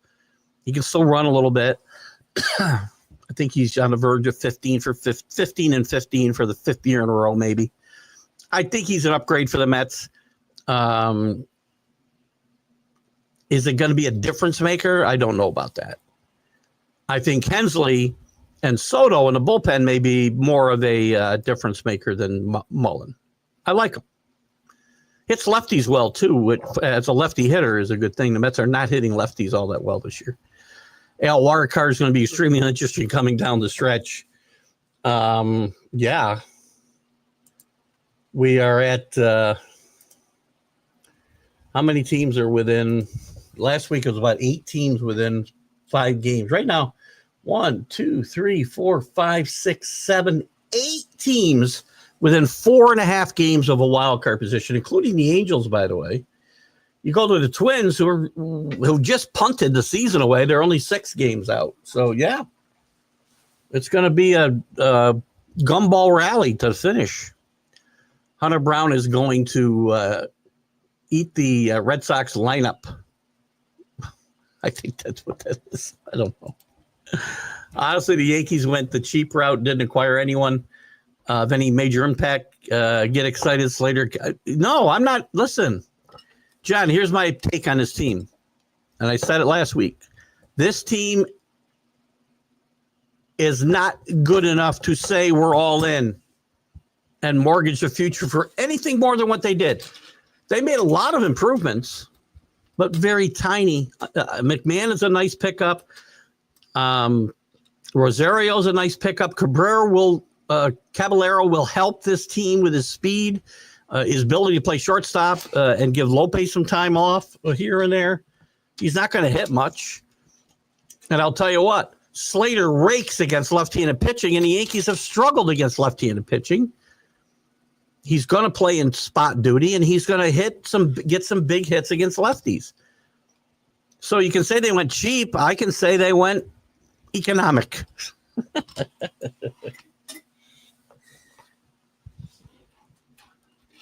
He can still run a little bit. I think he's on the verge of 15 and 15 for the 5th year in a row, maybe. I think he's an upgrade for the Mets. Is it going to be a difference maker? I don't know about that. I think Hensley and Soto in the bullpen may be more of a difference maker than Mullen. I like him. Hits lefties well, too. As a lefty hitter is a good thing. The Mets are not hitting lefties all that well this year. Al Watercar is going to be extremely interesting coming down the stretch. Yeah. We are at how many teams are within? Last week it was about 8 teams within 5 games. Right now, 1, 2, 3, 4, 5, 6, 7, 8 teams within 4.5 games of a wild card position, including the Angels, by the way. You go to the Twins, who just punted the season away. They're only 6 games out. So, yeah, it's going to be a gumball rally to finish. Hunter Brown is going to eat the Red Sox lineup. I think that's what that is. I don't know. Honestly, the Yankees went the cheap route, didn't acquire anyone of any major impact. Get excited, Slater. No, I'm not. Listen, John, here's my take on this team. And I said it last week. This team is not good enough to say we're all in and mortgage the future for anything more than what they did. They made a lot of improvements, but very tiny. McMahon is a nice pickup. Rosario's a nice pickup. Caballero will help this team with his speed, his ability to play shortstop, and give Lopez some time off here and there. He's not going to hit much. And I'll tell you what, Slater rakes against left-handed pitching, and the Yankees have struggled against left-handed pitching. He's going to play in spot duty, and he's going to get some big hits against lefties. So you can say they went cheap. I can say they went economic.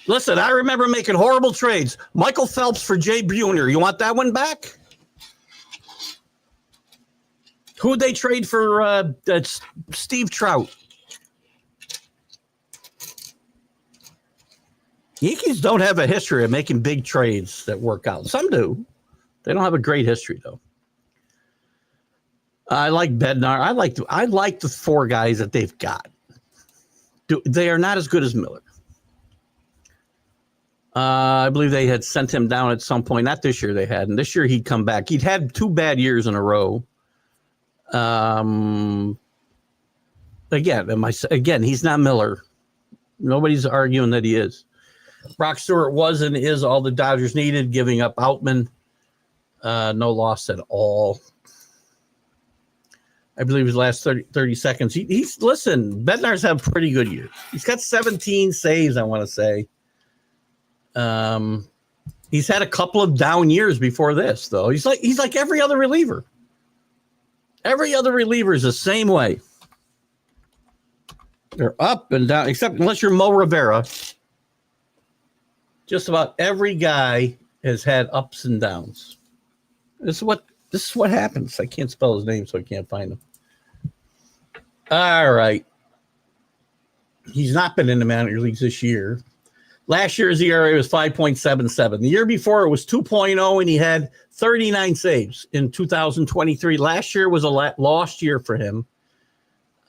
Listen, I remember making horrible trades. Michael Phelps for Jay Buhner. You want that one back? Who'd they trade for Steve Trout? Yankees don't have a history of making big trades that work out. Some do. They don't have a great history, though. I like Bednar. I like the 4 guys that they've got. They are not as good as Miller. I believe they had sent him down at some point. Not this year they had. And this year he'd come back. He'd had 2 bad years in a row. Again, he's not Miller. Nobody's arguing that he is. Brock Stewart was and is all the Dodgers needed, giving up Outman. No loss at all. I believe his last 30 seconds. Listen, Bednar's had a pretty good year. He's got 17 saves, I want to say. He's had a couple of down years before this, though. He's like every other reliever. Every other reliever is the same way. They're up and down, except unless you're Mo Rivera. Just about every guy has had ups and downs. This is what happens. I can't spell his name, so I can't find him. All right. He's not been in the minor leagues this year. Last year's ERA was 5.77. The year before it was 2.0, and he had 39 saves in 2023. Last year was a lost year for him.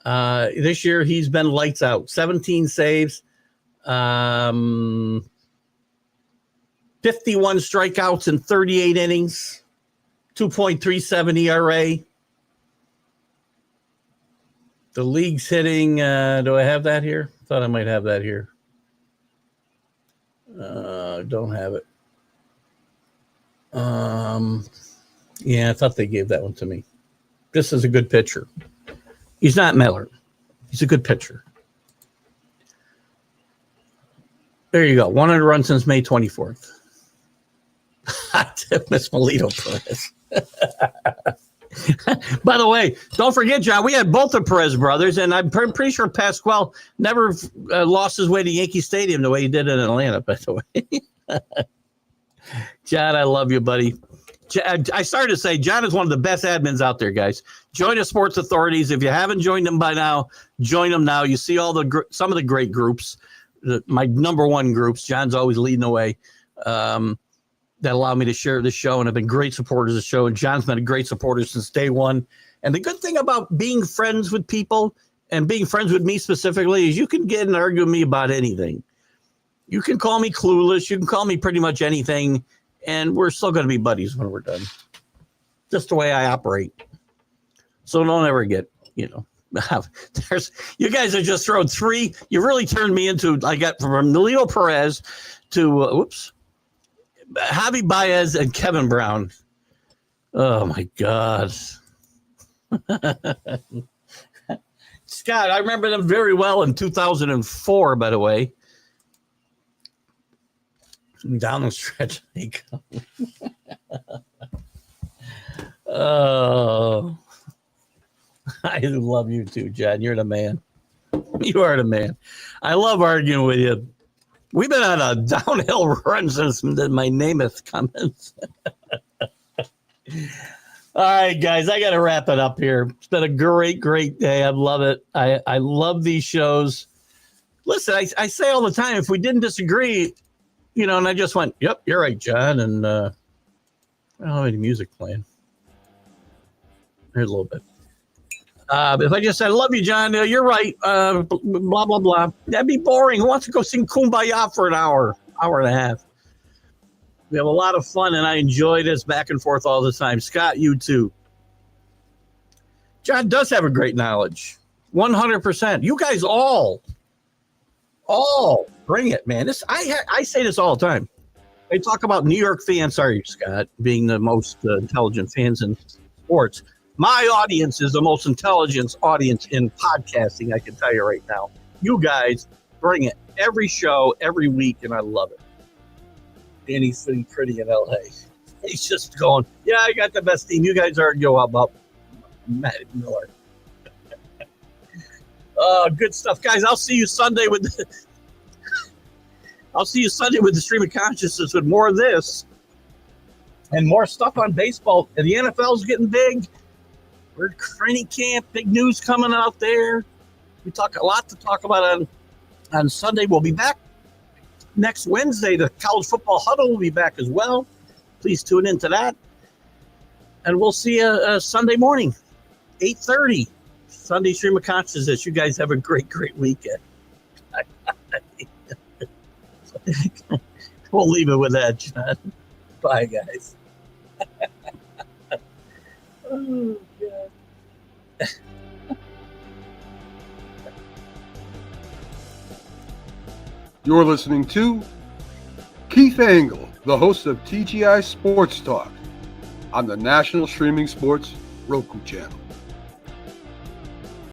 This year he's been lights out. 17 saves, 51 strikeouts in 38 innings, 2.37 ERA. The league's hitting, do I have that here? Thought I might have that here. Don't have it. Yeah, I thought they gave that one to me. This is a good pitcher. He's not Miller. He's a good pitcher. There you go. 100 runs since May 24th. I miss Melito Perez. By the way, don't forget, John, we had both the Perez brothers, and I'm pretty sure Pasquale never lost his way to Yankee Stadium the way he did in Atlanta, by the way. John, I love you, buddy. I started to say John is one of the best admins out there, guys. Join the sports authorities. If you haven't joined them by now, join them now. You see all some of the great groups, my number one groups. John's always leading the way. That allow me to share this show and have been great supporters of the show. And John's been a great supporter since day one. And the good thing about being friends with people and being friends with me specifically is you can get and argue with me about anything. You can call me clueless. You can call me pretty much anything. And we're still going to be buddies when we're done. Just the way I operate. So don't ever get, you guys have just thrown 3. You really turned me into, I got from Melito Perez to, Javi Baez and Kevin Brown. Oh, my God. Scott, I remember them very well in 2004, by the way. Down the stretch they come. Oh, I love you too, John. You're the man. You are the man. I love arguing with you. We've been on a downhill run since my Namath comments. All right, guys, I got to wrap it up here. It's been a great, great day. I love it. I love these shows. Listen, I say all the time, if we didn't disagree, and I just went, yep, you're right, John. And I don't have any music playing. Here's a little bit. If I just said, I love you, John, you're right, blah, blah, blah, that'd be boring. Who wants to go sing Kumbaya for an hour and a half? We have a lot of fun, and I enjoy this back and forth all the time. Scott, you too. John does have a great knowledge. 100%. You guys all bring it, man. I say this all the time. They talk about New York fans, sorry, Scott, being the most intelligent fans in sports. My audience is the most intelligent audience in podcasting, I can tell you right now. You guys bring it every show, every week, and I love it. Danny's sitting pretty in LA. He's just going, yeah, I got the best team. You guys argue about Matt Miller. Good stuff, guys. I'll see you Sunday with the Stream of Consciousness with more of this and more stuff on baseball. And the NFL's getting big. We're at training camp. Big news coming out there. We talk a lot to talk about on Sunday. We'll be back next Wednesday. The College Football Huddle will be back as well. Please tune into that. And we'll see you Sunday morning, 8:30. Sunday Stream of Consciousness. You guys have a great, great weekend. We'll leave it with that, John. Bye, guys. Oh, God. You're listening to Keith Engle, the host of TGI Sports Talk on the National Streaming Sports Roku channel.